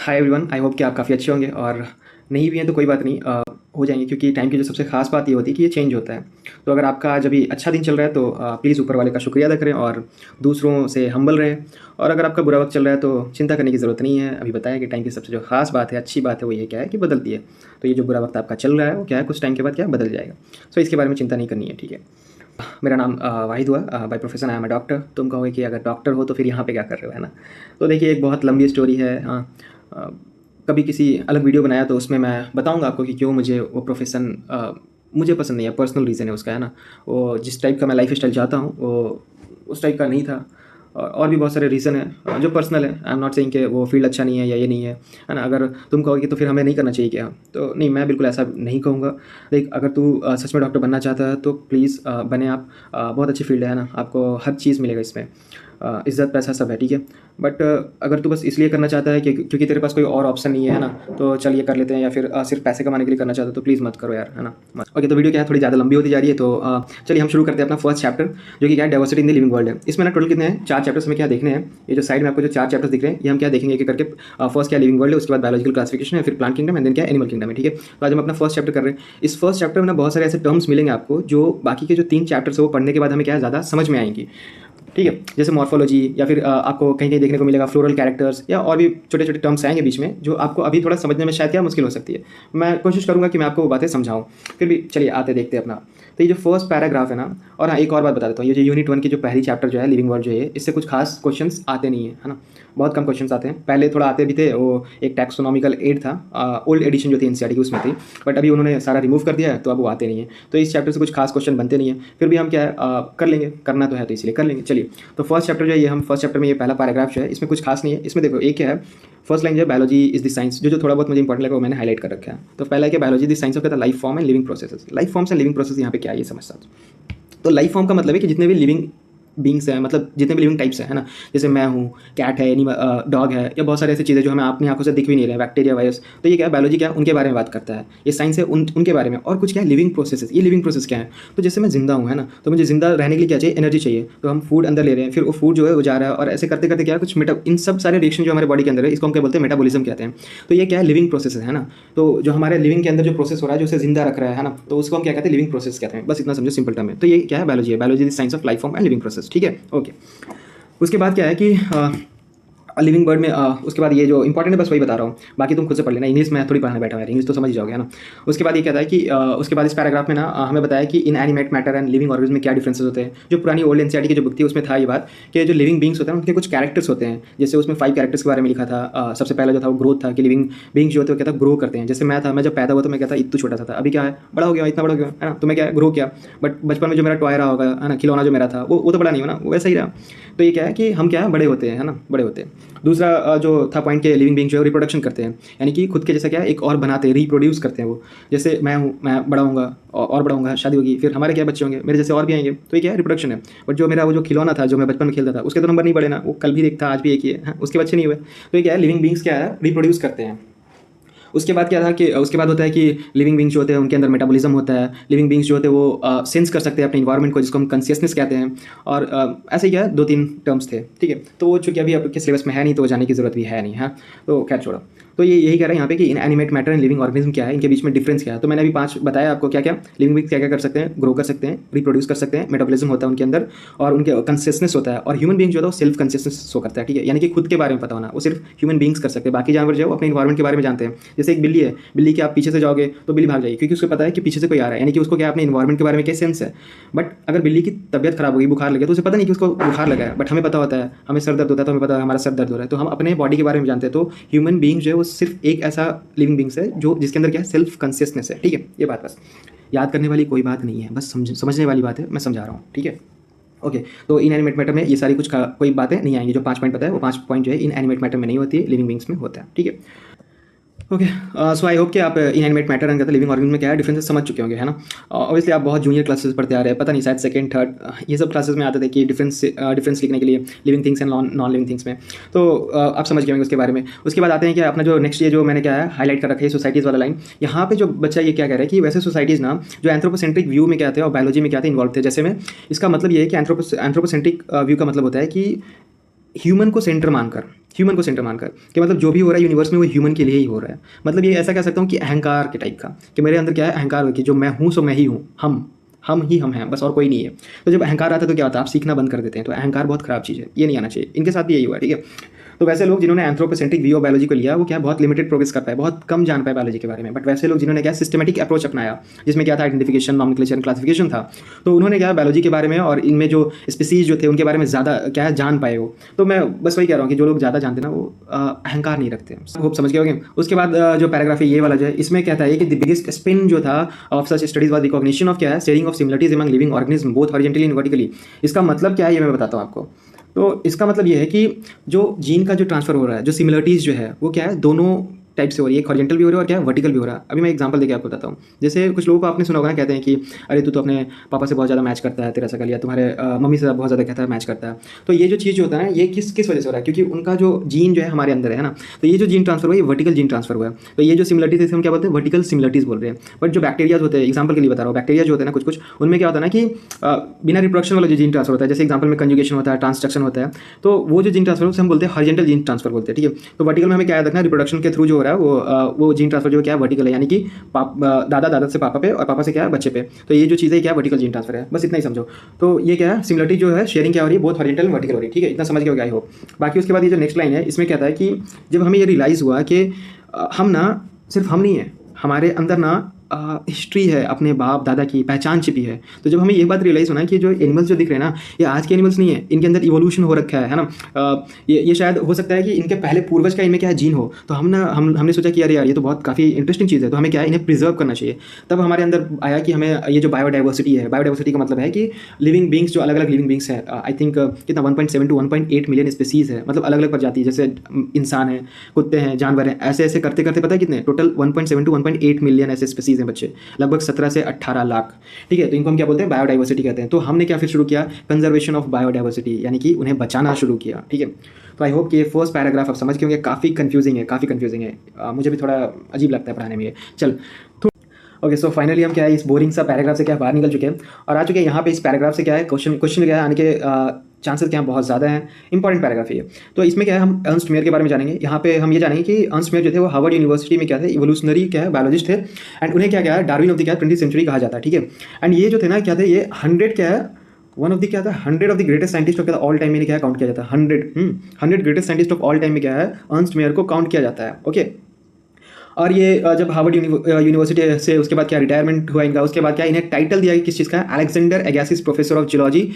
Hi everyone, I hope कि आप काफ़ी अच्छे होंगे और नहीं भी हैं तो कोई बात नहीं, हो जाएंगे क्योंकि टाइम की जो सबसे खास बात ये होती है कि ये चेंज होता है। तो अगर आपका आज अभी अच्छा दिन चल रहा है तो प्लीज़ ऊपर वाले का शुक्रिया अदा करें और दूसरों से हम्बल रहें। और अगर आपका बुरा वक्त चल रहा है तो चिंता करने की ज़रूरत नहीं है। अभी बताया कि टाइम की सबसे जो खास बात है, अच्छी बात है, वो ये क्या है कि बदलती है। तो ये जो बुरा वक्त आपका चल रहा है वो क्या है, कुछ टाइम के बाद क्या बदल जाएगा। सो इसके बारे में चिंता नहीं करनी है, ठीक है। मेरा नाम वाहिद हुआ, by profession I am a doctor. तुम कहोगे कि अगर डॉक्टर हो तो फिर यहाँ पे क्या कर रहे हो, है ना। तो देखिए, एक बहुत लंबी स्टोरी है। अ, कभी किसी अलग वीडियो बनाया तो उसमें मैं बताऊंगा आपको कि क्यों मुझे वो प्रोफेशन मुझे पसंद नहीं है। पर्सनल रीज़न है उसका, है ना। वो जिस टाइप का मैं लाइफ स्टाइल चाहता हूँ वो उस टाइप का नहीं था। और भी बहुत सारे रीज़न है जो पर्सनल है। आई एम नॉट सेइंग कि वो फील्ड अच्छा नहीं है या ये नहीं है ना। अगर तुम कहोगे तो फिर हमें नहीं करना चाहिए क्या, तो नहीं, मैं बिल्कुल ऐसा नहीं कहूँगा। देख, अगर तू सच में डॉक्टर बनना चाहता है तो प्लीज़ बने आप। बहुत अच्छी फील्ड है ना, आपको हर चीज़ मिलेगा इसमें। इज़्ज़त पैसा सब है, ठीक है। बट अगर तू बस इसलिए करना चाहता है कि क्योंकि तेरे पास कोई और ऑप्शन नहीं है ना, तो चल ये कर लेते हैं, या फिर सिर्फ पैसे कमाने के लिए करना चाहता है तो प्लीज़ मत करो यार, है ना, मत। ओके, तो वीडियो क्या है, थोड़ी ज़्यादा लंबी होती जा रही है, तो चलिए हम शुरू करते हैं अपना फर्स्ट चैप्टर, जो कि क्या है, diversity in the living world है। इसमें ना टोटल कितने हैं, 4 चैप्टर्स में क्या देखने हैं। ये जो साइड में आपको जो 4 चैप्टर्स दिख रहे हैं, ये हम क्या देखेंगे एक करके। फर्स्ट क्या लिविंग वर्ल्ड है, उसके बाद बायोलॉजिकल क्लासिफिकेशन है, फिर प्लांट किंगडम, एंड देन क्या एनिमल किंगडम है, ठीक है। तो आज हम अपना फर्स्ट चैप्टर कर रहे हैं। इस फर्स्ट चैप्टर में ना बहुत सारे ऐसे टर्म्स मिलेंगे आपको जो बाकी के जो 3 चैप्टर्स है वो पढ़ने के बाद हमें क्या है, ज़्यादा समझ में आएंगी, ठीक है। जैसे मॉर्फोलॉजी, या फिर आपको कहीं कहीं देखने को मिलेगा फ्लोरल कैरेक्टर्स, या और भी छोटे छोटे टर्म्स आएंगे बीच में जो आपको अभी थोड़ा समझने में शायद क्या मुश्किल हो सकती है। मैं कोशिश करूंगा कि मैं आपको वो बातें समझाऊं। फिर भी चलिए आते देखते हैं अपना। तो ये जो फर्स्ट पैराग्राफ है ना, और हाँ, एक और बात बता देता हूँ, ये जो यूनिट 1 की जो पहली चैप्टर जो है लिविंग वर्ल्ड जो है, इससे कुछ खास क्वेश्चंस आते नहीं है ना। बहुत कम क्वेश्चंस आते हैं। पहले थोड़ा आते भी थे, वो एक टैक्सोनॉमिकल एड था, ओल्ड एडिशन जो थी एनसीईआरटी की, उसमें थी। बट अभी उन्होंने सारा रिमूव कर दिया है, तो अब वो आते नहीं है। तो इस चैप्टर से कुछ खास क्वेश्चन बनते नहीं है। फिर भी हम क्या है, कर लेंगे, करना तो है तो इसलिए कर लेंगे। चलिए, तो फर्स्ट चैप्टर जो है, ये हम फर्स्ट चैप्टर में ये पहला पैराग्राफ जो है, इसमें कुछ खास नहीं है। इसमें देखो एक क्या है, फर्स्ट लाइन जो है, बायोलॉजी इज द साइंस, जो थोड़ा बहुत मुझे इंपॉर्टेंट लगा वो मैंने हाईलाइट कर रखा है। तो पहला है कि biology the science of the life form and living processes. Life forms and living process यहाँ पे क्या है ये समझता हूँ। तो लाइफ फॉर्म का मतलब है कि जितने भी लिविंग बींग्स हैं, मतलब जितने भी लिविंग टाइप्स हैं, है ना। जैसे मैं हूँ, कैट है, डॉग है, या बहुत सारे ऐसी चीज़ें जो हमें अपनी आंखों से दिख भी नहीं रहे, बैक्टीरिया, वायरस। तो ये क्या है, बायोलॉजी क्या है, उनके बारे में बात करता है। ये साइंस है उनके बारे में। और कुछ क्या है, लिविंग प्रोसेसेस। ये लिविंग प्रोसेस क्या है, तो जैसे मैं जिंदा हूँ, है ना, तो मुझे जिंदा रहने के लिए क्या चाहिए, एनर्जी चाहिए। तो हम फूड अंदर ले रहे हैं, फिर वो फूड जो है वो जा रहा है, और ऐसे करते करते क्या है, कुछ इन सब सारे रिएक्शन जो हमारे बॉडी के अंदर है, इसको हम क्या बोलते हैं, मेटाबॉलिज्म कहते हैं। तो ये क्या है, लिविंग प्रोसेस है ना। तो जो हमारे लिविंग के अंदर जो प्रोसेस हो रहा है, जो उसे जिंदा रख रहा है ना, तो उसको हम क्या कहते हैं, लिविंग प्रोसेस कहते हैं। बस इतना समझो, सिंपल टर्म है। तो ये क्या है, बायोलॉजी है। Biology is science of life form and living process, ठीक है, ओके। उसके बाद क्या है कि लिविंग वर्ड में उसके बाद ये जो इंपॉर्टेंट है बस वही बता रहा हूँ, बाकी तुम खुद से पढ़ लेना। इंग्लिश में थोड़ी पढ़ने बैठा है, इंग्लिश तो समझ ही जाओगे, है ना। उसके बाद ये कहता है कि उसके बाद इस पैराग्राफ में ना हमें बताया कि inanimate matter and living organism में क्या डिफरेंसेस होते हैं। जो पुरानी ओल्ड एनसीईआरटी की जो बुक थी उसमें था ये बात कि जो लिविंग बींग्स होते हैं उनके कुछ कैरेक्टर्स होते हैं। जैसे उसमें 5 कैरेक्टर्स के बारे में लिखा था। सबसे पहला जो था वो ग्रोथ था, कि लिविंग बींग्स जो होते हैं वो कहता ग्रो करते हैं। जैसे मैं था, मैं जब पैदा हुआ तो मैं कहता इतना छोटा सा था, अभी क्या है, बड़ा हो गया, इतना बड़ा हो गया, है ना। तो मैं क्या ग्रो किया। बट बचपन में जो मेरा टॉय रहा होगा, है ना, खिलौना जो मेरा था वो तो बड़ा नहीं हो ना, वो वैसा ही रहा। तो ये क्या है कि हम क्या है, बड़े होते हैं, है ना, बड़े होते हैं। दूसरा जो था पॉइंट के, लिविंग बीइंग जो है रिप्रोडक्शन करते हैं, यानी कि खुद के जैसा क्या है, एक और बनाते हैं, रिप्रोड्यूस करते हैं वो। जैसे मैं हूँ, मैं बड़ा होऊंगा और बड़ा होऊंगा, शादी होगी, फिर हमारे क्या बच्चे होंगे, मेरे जैसे और भी आएंगे। तो ये क्या है, रिप्रोडक्शन है। बट जो मेरा वो जो खिलौना था, जो मैं बचपन में खेलता था, उसके तो नंबर नहीं बढ़े ना, वो कल भी एक था, आज भी एक ही है, उसके बच्चे नहीं हुए। तो ये क्या है, लिविंग बीइंग्स क्या है, रिप्रोड्यूस करते हैं। उसके बाद क्या था कि उसके बाद होता है कि लिविंग बींग्स जो होते हैं उनके अंदर मेटाबॉलिज्म होता है। लिविंग बींग्स जो होते हैं वो सेंस कर सकते हैं अपने इन्वायरमेंट को, जिसको हम कॉन्शियसनेस कहते हैं। और ऐसे ही क्या 2-3 टर्म्स थे, ठीक है। तो वो चूँकि अभी आपके सिलेबस में है नहीं, तो वो जाने की जरूरत भी है नहीं, है। तो खैर छोड़ो। तो ये यही कह रहा है यहाँ पे कि inanimate matter and living organism क्या है, इनके बीच में डिफरेंस क्या है। तो मैंने अभी 5 बताया आपको क्या क्या। लिविंग बींग्स क्या क्या कर सकते हैं, ग्रो कर सकते हैं, रिप्रोड्यूस कर सकते हैं, मेटाबॉलिज्म होता है उनके अंदर, और उनके कॉन्शियसनेस होता है। और ह्यूमन बींग जो है वो सेल्फ कॉन्शियसनेस शो करता है, ठीक है, यानी कि खुद के बारे में पता होना। वो सिर्फ ह्यूमन बींग्स कर सकते हैं, बाकी जानवर जो है वो अपने इन्वायरमेंट के बारे में जानते हैं। जैसे एक बिल्ली है, बिल्ली के आप पीछे से जाओगे तो बिल्ली भाग जाएगी, क्योंकि उसको पता है कि पीछे से कोई आ रहा है, यानी कि उसको क्या अपने इन्वायरमेंट के बारे में क्या सेंस है। बट अगर बिल्ली की तबियत खराब होगी, बुखार लगे, तो उसे पता नहीं कि उसको बुखार लगा है। बट हमें पता होता है, हमें सर दर्द होता है तो हमें पता है हमारा सर दर्द हो रहा है, तो हम अपने बॉडी के बारे में जानते हैं। तो ह्यूमन बीइंग जो है वो सिर्फ एक ऐसा लिविंग बीइंग्स है जो जिसके अंदर क्या है, सेल्फ कॉन्शियसनेस है, ठीक है। ये बात बस याद करने वाली कोई बात नहीं है, बस समझने वाली बात है, मैं समझा रहा हूँ, ठीक है, ओके। तो इन एनिमेट मैटर में ये सारी कुछ कोई बातें नहीं आएंगी। जो 5 पॉइंट पता है वो 5 पॉइंट जो है इन एनिमेट मैटर में नहीं होती है, लिविंग बींग्स में होता है, ठीक है। ओके, सो आई होप कि आप inanimate matter and living organism में क्या है डिफरेंसेस समझ चुके होंगे, है ना। ऑब्वियसली आप बहुत जूनियर क्लासेस पढ़ते आ रहे हैं, पता नहीं शायद सेकंड थर्ड ये सब क्लासेस में आते थे कि डिफरेंस लिखने के लिए living things and non living things में। तो आप समझ गए होंगे उसके बारे में। उसके बाद आते हैं कि अपना जो नेक्स्ट ये जो मैंने क्या है हाईलाइट कर रखा है, सोसाइटीज़ वाला लाइन। यहाँ पे जो बच्चा ये क्या कह रहा है कि वैसे सोसाइटीज़ ना जो एंथ्रोपोसेंट्रिक व्यू में क्या थे और बायोलॉजी में क्या थे इन्वॉल्व थे। जैसे में इसका मतलब ये है कि एंथ्रोपोसेंट्रिक व्यू का मतलब होता है कि ह्यूमन को सेंटर मानकर, ह्यूमन को सेंटर मानकर कि मतलब जो भी हो रहा है यूनिवर्स में वो ह्यूमन के लिए ही हो रहा है। मतलब ये ऐसा कह सकता हूँ कि अहंकार के टाइप का, कि मेरे अंदर क्या है, अहंकार हो कि जो मैं हूँ सो मैं ही हूँ, हम हैं, बस और कोई नहीं है। तो जब अहंकार आता है तो क्या होता है, आप सीखना बंद कर देते हैं। तो अहंकार बहुत खराब चीज़ है, ये नहीं आना चाहिए। इनके साथ भी यही हुआ, ठीक है। तो वैसे लोग जिन्होंने एंथ्रोपोसेंट्रिक व्यू ऑफ बायोलॉजी को लिया वो क्या बहुत लिमिटेड प्रोग्रेस कर पाए, बहुत कम जान पाए बायोलॉजी के बारे में। बट वैसे लोग जिन्होंने क्या सिस्टमेटिक अप्रोच अपनाया, जिसमें क्या था आइडेंटिफिकेशन, नॉमेनक्लेचर, क्लासिफिकेशन था, तो उन्होंने क्या बायोलॉजी के बारे में और इनमें जो स्पीसीज जो थे उनके बारे में ज़्यादा क्या है जान पाए वो। तो मैं बस वही कह रहा हूँ कि जो लोग ज़्यादा जानते हैं ना वो अहंकार नहीं रखते। होप समझ गए होंगे। उसके बाद जो पैराग्राफ है ये वाला जो है, इसमें कहता है कि द बिगेस्ट स्पिन जो था of such studies was recognition of क्या है, sharing of similarities among living organism both horizontally and vertically. इसका मतलब क्या है ये मैं बताता हूँ आपको। तो इसका मतलब ये है कि जो जीन का जो ट्रांसफर हो रहा है, जो सिमिलरिटीज़ जो है वो क्या है, दोनों टाइप से हो रही है। एक हॉरिजॉन्टल भी हो रहा है और क्या है, वर्टिकल भी हो रहा है। अभी मैं एग्जांपल देके आपको बताता हूँ। जैसे कुछ लोगों को आपने सुना होगा ना, कहते हैं कि अरे तू तो अपने पापा से बहुत ज़्यादा मैच करता है, तेरा शकल, या तुम्हारे मम्मी से बहुत ज़्यादा कहता है मैच करता है। तो ये जो चीज़ जो होता है ना, ये किस वजह से हो रहा है, क्योंकि उनका जो जीन जो है हमारे अंदर है ना, तो ये जो जीन ट्रांसफर हुआ है ये वर्टिकल जीन ट्रांसफर हुआ है। तो ये जो सिमिलरिटीज है हम क्या बोलते हैं, वर्टिकल सिमिलरिटीज बोल रहे हैं। बट जो बैक्टीरिया होते हैं, एग्जाम्पल के लिए बता रहा हूँ, बैक्टीरिया जो होते हैं ना कुछ उनमें क्या होता है ना कि बिना रिप्रोडक्शन वाला जो जीन ट्रांसफर होता है, जैसे एग्जाम्पल में कंजुगेशन होता है, ट्रांसडक्शन होता है, तो वो जो जीन ट्रांसफर होता है हम बोलते हैं हॉरिजॉन्टल जीन ट्रांसफर बोलते हैं, ठीक है। तो वर्टिकल में हमें क्या याद रखना है, रिप्रोडक्शन के थ्रू जो हो रहा है वो जीन ट्रांसफर जो क्या है वर्टिकल है, यानी कि दादा से पापा पे और पापा से क्या है बच्चे पे। तो ये जो चीज़ है क्या वर्टिकल जीन ट्रांसफर है, बस इतना ही समझो। तो ये क्या है, सिमिलरिटी जो है शेयरिंग क्या हो रही है, बहुत हॉरिजॉन्टल वर्टिकल हो रही है, ठीक है। इतना समझ गए आई होप। बाकी उसके बाद ये जो नेक्स्ट लाइन है इसमें कहता है कि जब हमें ये रियलाइज़ हुआ कि हम ना सिर्फ हम नहीं है, हमारे अंदर ना हिस्ट्री है, अपने बाप दादा की पहचान छिपी है। तो जब हमें ये बात रियलाइज़ होना कि जो एनिमल्स जो दिख रहे हैं ना, ये आज के एनिमल्स नहीं है, इनके अंदर इवोल्यूशन हो रखा है ना। ये शायद हो सकता है कि इनके पहले पूर्वज का इनमें क्या है जीन हो। तो हमने सोचा कि यार ये तो बहुत काफ़ी इंटरेस्टिंग चीज़ है, तो हमें क्या है इन्हें प्रिजर्व करना चाहिए। तब हमारे अंदर आया कि हमें ये जो बायोडाइवर्सिटी है, बायोडाइवर्सिटी का मतलब है कि लिविंग बींग्स जो अलग अलग लिविंग बींग्स है, आई थिंक कितना 1.7 to 1.8 मिलियन स्पीसीज़ है, मतलब अलग अलग प्रजाति, जैसे इंसान है, कुत्ते हैं, जानवर हैं, ऐसे ऐसे करते करते पता है कितने टोटल 1.7 to 1.8 मिलियन ऐसे स्पीसीज़ हैं बच्चे, लगभग 17 से 18 लाख, ठीक है। तो इनको हम क्या बोलते हैं, बायोडाइवर्सिटी कहते हैं। तो हमने क्या फिर शुरू किया, कंजर्वेशन ऑफ बायोडाइवर्सिटी, यानी कि उन्हें बचाना शुरू किया, ठीक है। तो आई होप कि ये फर्स्ट पैराग्राफ आप समझ के होंगे। काफ़ी कंफ्यूजिंग है, मुझे भी थोड़ा अजीब लगता है पढ़ाने में ये। चल तो ओके, सो फाइनली हम क्या है इस बोरिंग सा पैराग्राफ से क्या बाहर निकल चुके हैं और आ चुके हैं यहाँ पे। इस पैराग्राफ से क्या है क्वेश्चन क्या है आने के चांसेस क्या बहुत ज़्यादा हैं। इंपॉर्टेंट पैराग्राफ है। तो इसमें क्या है हम अर्नस्ट मेयर के बारे में जानेंगे। यहाँ पे हम ये जानेंगे कि अर्नस्ट मेयर जो थे वो हार्वर्ड यूनिवर्सिटी में क्या थे, इवोल्यूशनरी क्या है बायोलॉजिस्ट थे, एंड उन्हें क्या है डार्विन ऑफ द क्या 20th सेंचुरी कहा जाता है, ठीक है। एंड ये जो थे ना क्या थे, ये 100 क्या है, वन ऑफ द क्या था 100 of the greatest scientist of क्या ऑल टाइम में क्या काउंट किया जाता है, 100 greatest scientist of all time में क्या है अर्नस्ट मेयर को काउंट किया जाता है, ओके। और ये जब हार्वर्ड यूनिवर्सिटी से उसके बाद क्या रिटायरमेंट हुआ इनका, उसके बाद क्या इन्हें टाइटल दिया किस चीज़ का, Alexander Agassiz professor of geology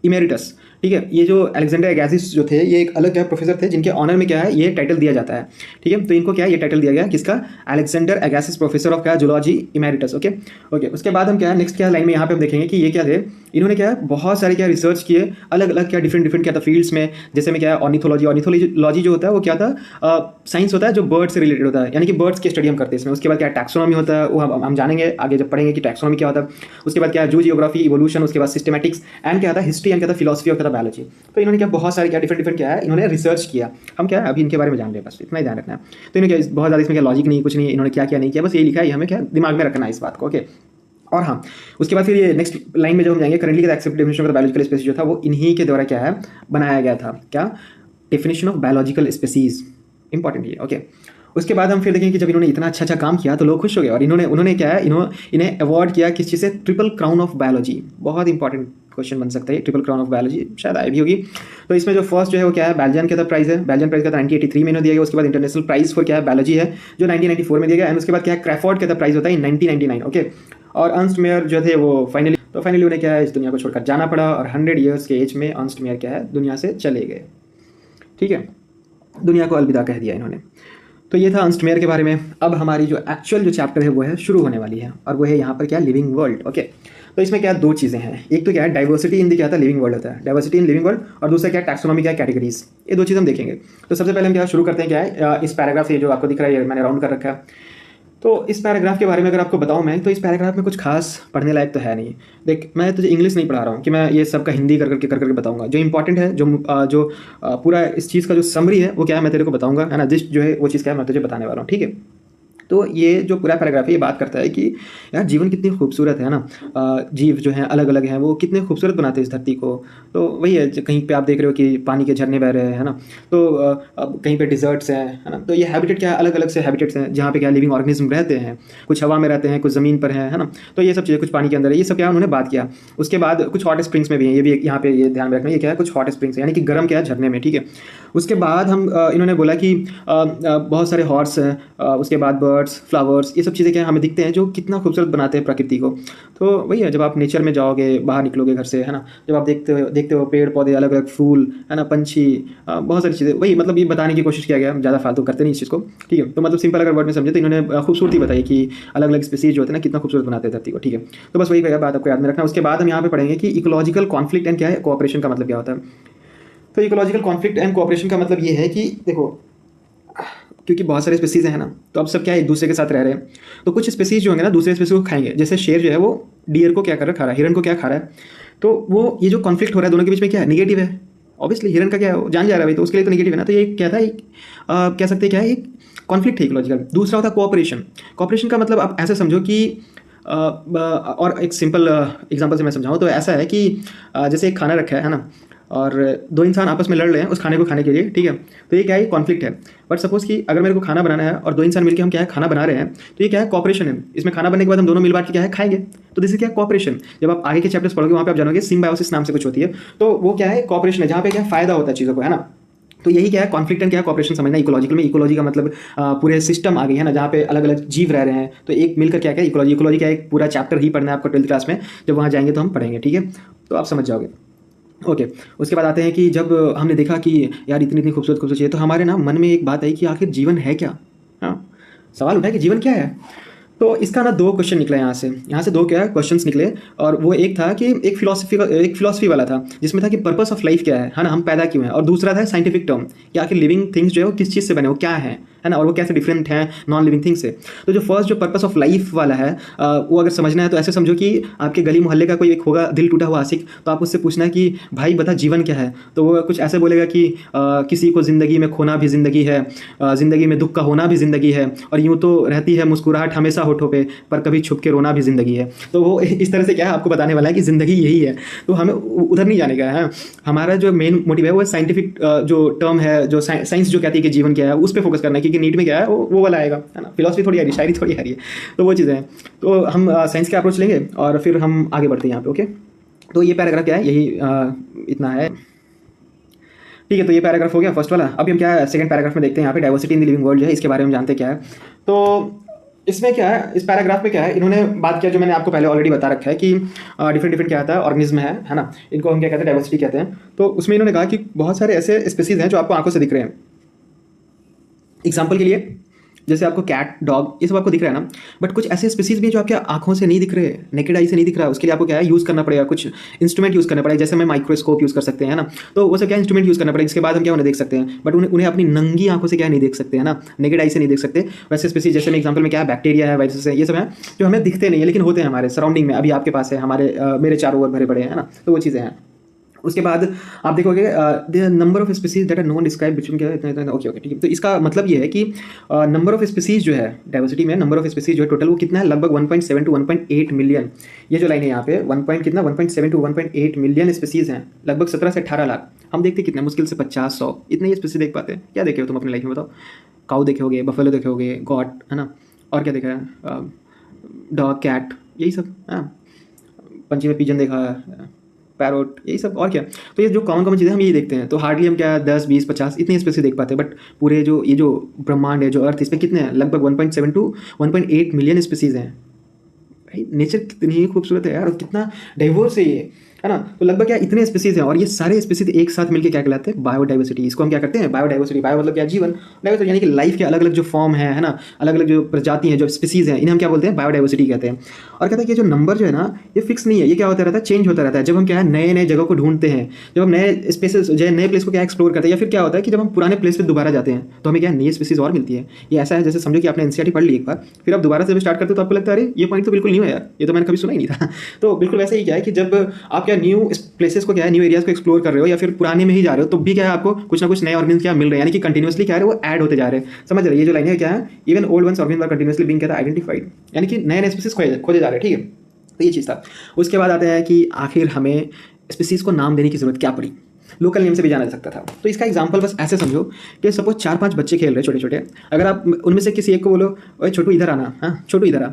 emeritus, ठीक है। ये जो अलेक्जेंडर अगेसिस जो थे ये एक अलग क्या प्रोफेसर थे जिनके ऑनर में क्या है ये टाइटल दिया जाता है, ठीक है। तो इनको क्या है ये टाइटल दिया गया किसका, अलेक्जेंडर अगेसिस प्रोफेसर ऑफ क्या जियोलॉजी इमेरिटस, ओके। उसके बाद हम क्या नेक्स्ट क्या लाइन में यहाँ पे हम देखेंगे कि ये क्या थे, इन्होंने क्या बहुत सारे क्या रिसर्च किए अलग अलग क्या डिफरेंट क्या था फील्ड्स में। जैसे में क्या ऑर्निथोलॉजी जो होता है वो क्या था, साइंस होता है जो बर्ड से रिलेटेड होता है, यानी कि बर्ड्स की स्टडी हम करते हैं इसमें। उसके बाद क्या टैक्सोनॉमी होता है, वो हम जानेंगे आगे जब पढ़ेंगे कि टैक्सोनॉमी क्या होता है। उसके बाद क्या जू जियोग्राफी, इवोल्यूशन, उसके बाद सिस्टमैटिक्स एंड क्या था हिस्ट्री एंड क्या था फिलोसफी और क्या था बायोलॉजी। तो इन्होंने क्या बहुत सारे क्या डिफरेंट क्या है इन्होंने रिसर्च किया। हम क्या है अभी इनके बारे में जान रहे हैं, बस इतना ही ध्यान रखना है। तो इन्होंने क्या बहुत ज़्यादा इसमें क्या लॉजिक नहीं कुछ नहीं, इन्होंने क्या नहीं किया, बस ये लिखा है, हमें क्या दिमाग में रखना है इस बात को, ओके। और हाँ उसके बाद फिर ये नेक्स्ट लाइन में जब हम जाएंगे, करेंटली का accepted definition of biological species जो था वो इन्हीं के द्वारा क्या है बनाया गया था, क्या definition of biological species, important है, ओके। उसके बाद हम फिर देखेंगे कि जब इन्होंने इतना अच्छा काम किया तो लोग खुश हो गए और उन्होंने क्या है इन्हें अवार्ड किया किस चीज़ से, ट्रिपल क्राउन ऑफ बायोलॉजी। बहुत इंपॉर्टेंट क्वेश्चन बन सकता है ट्रिपल क्राउन ऑफ बायोलॉजी, शायद आई भी होगी। तो इसमें जो फर्स्ट जो है वो क्या है बेल्जियन का प्राइस है, बेल्जियन प्राइस का 1983 में इन्होंने दिया गया। उसके बाद इंटरनेशनल प्राइस फॉर क्या है बायोलॉजी है जो 1994 में दिया गया। एंड उसके बाद क्या है क्रैफोर्ड का प्राइस होता है 1999, ओके। और अर्नस्ट मेयर जो थे वो फाइनली उन्हें क्या है इस दुनिया को छोड़कर जाना पड़ा और 100 ईयर्स के एज में अर्नस्ट मेयर क्या है दुनिया से चले गए, ठीक है। दुनिया को अलविदा कह दिया इन्होंने। तो ये था अर्नस्ट मेयर के बारे में। अब हमारी जो एक्चुअल जो चैप्टर है वो है शुरू होने वाली है और वो है यहाँ पर क्या लिविंग वर्ल्ड, ओके। तो इसमें क्या दो चीज़ें हैं, एक तो क्या है डाइवर्सिटी इन द क्या था लिविंग वर्ल्ड होता है, डाइवर्सिटी इन लिविंग वर्ल्ड, और दूसरा क्या टैक्सोनॉमी क्या कैटेगरीज, ये दो चीज़ हम देखेंगे। तो सबसे पहले हम क्या शुरू करते हैं क्या है इस पैराग्राफ से, जो आपको दिख रहा है मैंने राउंड कर रखा है। तो इस पैराग्राफ के बारे में अगर आपको बताऊं मैं, तो इस पैराग्राफ में कुछ खास पढ़ने लायक तो है नहीं। देख मैं तुझे इंग्लिश नहीं पढ़ा रहा हूँ कि मैं ये सब का हिंदी कर करके बताऊंगा। जो इंपॉर्टेंट है जो पूरा इस चीज़ का जो समरी है वो क्या है मैं तेरे को बताऊंगा, है ना। जिस जो है वो चीज़ क्या है मैं तुझे बताने वाला हूँ, ठीक है। तो ये जो पूरा पैराग्राफ है ये बात करता है कि यार जीवन कितनी खूबसूरत है ना। जीव जो हैं अलग अलग हैं, वो कितने खूबसूरत बनाते हैं इस धरती को। तो वही है, कहीं पे आप देख रहे हो कि पानी के झरने बह रहे हैं, है ना। तो अब कहीं पे डिजर्ट्स हैं, है ना। तो ये हैबिटेट क्या है, अलग अलग से हैबिटेट्स हैं जहाँ पे क्या लिविंग ऑर्गेनिज्म रहते हैं। कुछ हवा में रहते हैं, कुछ ज़मीन पर है ना। तो ये सब चीज़ें, कुछ पानी के अंदर है, ये सब क्या उन्होंने बात किया। उसके बाद कुछ हॉट स्प्रिंग्स में भी है, ये भी यहाँ पे ये ध्यान में रखना, ये क्या है, कुछ हॉट स्प्रिंग्स यानी कि गर्म क्या है झरने में, ठीक है। उसके बाद हम इन्होंने बोला कि बहुत सारे हॉर्स हैं, उसके बाद बर्ड्स, फ्लावर्स, ये सब चीज़ें क्या हमें दिखते हैं जो कितना खूबसूरत बनाते हैं प्रकृति को। तो वही है, जब आप नेचर में जाओगे, बाहर निकलोगे घर से, है ना, जब आप देखते हो पेड़ पौधे, अलग अलग फूल, है ना, पंछी, बहुत सारी चीज़ें। वही मतलब ये बताने की कोशिश किया गया, ज़्यादा फालतू करते नहीं इस चीज़ को, ठीक है। तो मतलब सिंपल अगर वर्ड में समझे तो इन्होंने खूबसूरती बताई कि अलग अलग स्पीसीज जो होते हैं ना कितना खूबसूरत बनाते हैं धरती को, ठीक है। तो बस वही बात आपको याद में रखना। उसके बाद हम यहाँ पे पढ़ेंगे कि इकोलॉजिकल कॉन्फ्लिक्ट एंड क्या है, कोऑपरेशन का मतलब क्या होता है। तो इकोलॉजिकल कॉन्फ्लिक्ट एंड कोऑपरेशन का मतलब ये है कि देखो, क्योंकि बहुत सारे स्पीसीज हैं ना, तो अब सब क्या है, एक दूसरे के साथ रह रहे हैं। तो कुछ स्पीसीज जो होंगे ना दूसरे स्पीसीज को खाएंगे। जैसे शेर जो है वो डियर को क्या कर रहा है, खा रहा है, हिरन को क्या खा रहा है। तो वो ये जो कॉन्फ्लिक्ट हो रहा है दोनों के बीच में क्या है, निगेटिव है। ऑब्वियसली हिरन का क्या है, जान जा रहा है भाई, तो उसके लिए तो निगेटिव है ना। तो ये क्या था, कह सकते हैं क्या है, एक कॉन्फ्लिक्ट है इकोलॉजिकल। दूसरा होता है कोऑपरेशन। कोऑपरेशन का मतलब आप ऐसे समझो कि और एक सिंपल एग्जांपल से मैं समझाऊँ तो ऐसा है कि जैसे एक खाना रखा है ना, और दो इंसान आपस में लड़ रहे हैं उस खाने को खाने के लिए, ठीक है। तो ये क्या है, कॉन्फ्लिक्ट है। बट सपोज कि अगर मेरे को खाना बनाना है और दो इंसान मिलकर हम क्या है खाना बना रहे हैं, तो ये क्या है, कॉपरेशन है। इसमें खाना बनने के बाद हम दोनों मिल बांट के क्या है खाएंगे, तो दिस इज क्या है, कॉपरेशन। जब आप आगे के चैप्टर्स पढ़ोगे वहाँ पे आप जानोगे सिम्बायोसिस नाम से कुछ होती है, तो वो क्या है, कॉपरेशन है, जहाँ पे क्या फायदा होता है चीज़ों को, है ना। तो यही क्या है, कॉन्फ्लिक्ट एंड क्या है, कॉपरेशन समझना इकोलॉजिकल में। इकोलॉजी का मतलब पूरे सिस्टम आ गई है ना, जहाँ पे अलग अलग जीव रह रहे हैं, तो एक मिलकर क्या क्या इकोलॉजी। इकोलॉजी का एक पूरा चैप्टर ही पढ़ना है आपको 12th क्लास में, जब वहाँ जाएंगे तो हम पढ़ेंगे, ठीक है। तो आप समझ जाओगे। ओके उसके बाद आते हैं कि जब हमने देखा कि यार इतनी इतनी खूबसूरत खूबसूरत चीज़ें, तो हमारे ना मन में एक बात आई कि आखिर जीवन है क्या। हाँ, सवाल उठा कि जीवन क्या है। तो इसका ना दो क्वेश्चन निकले यहाँ से दो क्या क्वेश्चंस निकले। और वो एक था कि एक फिलॉसफी वाला था, जिसमें था कि पर्पस ऑफ लाइफ क्या है ना, हम पैदा क्यों हैं। और दूसरा था साइंटिफिक टर्म कि आखिर लिविंग थिंग्स जो है वो किस चीज़ से बने, वो क्या है ना, और वो कैसे डिफरेंट हैं नॉन लिविंग थिंग्स से। तो जो फर्स्ट जो पर्पस ऑफ लाइफ वाला है वो अगर समझना है तो ऐसे समझो कि आपके गली मोहल्ले का कोई एक होगा दिल टूटा हुआ आशिक, तो आप उससे पूछना है कि भाई बता जीवन क्या है, तो वो कुछ ऐसे बोलेगा कि किसी को ज़िंदगी में खोना भी ज़िंदगी है, ज़िंदगी में दुख का होना भी ज़िंदगी है, और यूँ तो रहती है मुस्कुराहट हमेशा होठों पे, पर कभी छुप के रोना भी ज़िंदगी है। तो वो इस तरह से क्या है आपको बताने वाला है कि ज़िंदगी यही है। तो हमें उधर नहीं जाने का है। हमारा जो मेन मोटिव है वो साइंटिफिक जो टर्म है, जो साइंस जो कहती है कि जीवन क्या है, उस पर फोकस करना है। क्योंकि नीट में क्या है वो वाला आएगा, है ना। फिलॉसफी थोड़ी आ रही है, शायरी थोड़ी आ रही है, तो वो चीज़ें हैं। तो हम साइंस के अप्रोच लेंगे और फिर हम आगे बढ़ते हैं यहाँ पे। ओके, तो ये पैराग्राफ क्या है, यही इतना है, ठीक है। तो ये पैराग्राफ हो गया फर्स्ट वाला। अभी हम क्या है सेकंड पैराग्राफ में देखते हैं। यहाँ पे diversity in the living world जो है, इसके बारे में जानते क्या है। तो इसमें क्या है, इस पैराग्राफ में क्या है, इन्होंने बात किया जो मैंने आपको पहले ऑलरेडी बता रखा है कि डिफरेंट क्या आता है, ऑर्गेनिज्म है ना, इनको हम क्या कहते हैं, डाइवर्सिटी कहते हैं। तो उसमें इन्होंने कहा कि बहुत सारे ऐसे स्पीसीज हैं जो आपको आंखों से दिख रहे हैं। एग्जाम्पल के लिए जैसे आपको कैट, डॉग, ये सब आपको दिख रहा है ना, बट कुछ ऐसे स्पीसीज भी जो आपके आंखों से नहीं दिख रहे, नेकेड आई से नहीं दिख रहा है। उसके लिए आपको क्या है यूज़ करना पड़ेगा, कुछ इंस्ट्रूमेंट यूज़ करना पड़ेगा। जैसे हमें माइक्रोस्कोप यूज़ कर सकते हैं ना, तो वो सब क्या इंस्ट्रूमेंट यूज़ करना पड़ेगा, जिसके बाद हम क्या उन्हें देख सकते हैं। बट उन्हें अपनी नंगी आंखों से क्या नहीं देख सकते, है ना, नेकेड आई से नहीं देख सकते। वैसे स्पीसीज जैसे एग्जाम्पल में क्या है, बैक्टीरिया है, वायरसेस है, ये सब है जो हमें दिखते नहीं है लेकिन होते हैं हमारे सराउंडिंग में। अभी आपके पास है, हमारे मेरे चारों ओर भरे पड़े हैं ना, तो वो चीज़ें हैं। उसके बाद आप देखोगे the number of species that are non describe between क्या इतना ओके ठीक है। तो इसका मतलब ये है कि नंबर ऑफ स्पीसीज जो है डाइवर्सिटी में, नंबर ऑफ स्पीसीज जो है टोटल वो कितना है, लगभग 1.7 to 1.8 मिलियन। ये जो लाइन है यहाँ पे 1.7 to 1.8 मिलियन स्पीसीज हैं, लगभग 17 से 18 लाख। हम देखते कितने मुश्किल से 50-100 इतने ही स्पीसीज देख पाते हैं। क्या देखे हो तुम अपनी लाइफ में, बताओ। काऊ देखे होगे, बफेलो देखे होगे, गॉट, है ना, और क्या देखा है, डॉग, कैट, यही सब। हाँ, पंछी में पिजन देखा है, पैरोट, यही सब, और क्या। तो ये जो कॉमन चीज़ें हम यही देखते हैं। तो हार्डली हम क्या 10, 20, 50 इतने स्पेसिस देख पाते हैं। बट पूरे जो ये जो ब्रह्मांड है, जो अर्थ, इसमें कितने हैं, लगभग 1.7 to 1.8 मिलियन स्पीसीज हैं। भाई नेचर कितनी ही खूबसूरत है यार, और कितना डाइवर्स है ये, है ना। तो लगभग क्या इतने स्पीसीज हैं, और ये सारे स्पीसीज एक साथ मिलकर क्या कहलाते हैं, बायोडाइवर्सिटी। इसको हम क्या करते हैं, बायोडाइवर्सिटी। बायो मतलब क्या, जीवन। डाइवर्सिटी यानी कि लाइफ के अलग अलग जो फॉर्म है ना, अलग अलग जो प्रजाति हैं, जो स्पीसीज हैं, इन्हें हम क्या बोलते हैं, बायोडाइवर्सिटी कहते हैं। और कहते हैं कि जो नंबर जो है ना, ये फिक्स नहीं है, ये क्या होता रहता है, चेंज होता रहता है। जब हम क्या है नए नए जगह को ढूंढते हैं, जब हम नए स्पेसेस जो है नए प्लेस को क्या एक्सप्लोर करते हैं, या फिर क्या होता है कि जब हम पुराने प्लेस पर दोबारा जाते हैं तो हमें क्या नई स्पीसीज और मिलती है। ये ऐसा है जैसे समझो कि आपने एनसीईआरटी पढ़ ली एक बार, फिर आप दोबारा से स्टार्ट करते हो तो आपको लगता है अरे ये पॉइंट तो बिल्कुल नहीं है यार, ये तो मैंने कभी सुना ही नहीं था। तो बिल्कुल वैसे ही क्या है कि जब आप क्या न्यू प्लेसेस को क्या है, न्यू एरियाज को एक्सप्लोर कर रहे हो या फिर पुराने में ही जा रहे हो, तो भी क्या है आपको कुछ ना कुछ नए ऑर्गेनिज्म क्या मिल रहे हैं, यानी कि कंटिन्यूसली क्या है वो ऐड होते जा रहे हैं। समझ रहे हैं ये जो लाइन है क्या है, even old ones organism are continuously being क्या आइडेंटिफाइड, यानी कि नए नए स्पीसीज खोजे जा रहे हैं। ठीक है, तो ये चीज़ था। उसके बाद आते हैं कि आखिर हमें स्पीसीज को नाम देने की जरूरत क्या पड़ी। लोकल नेम से भी जाना जा सकता था। तो इसका एग्जांपल बस ऐसे समझो कि सपोज 4-5 बच्चे खेल रहे छोटे छोटे, अगर आप उनमें से किसी एक को बोलो ओए छोटू इधर आना, हाँ छोटू इधर आ,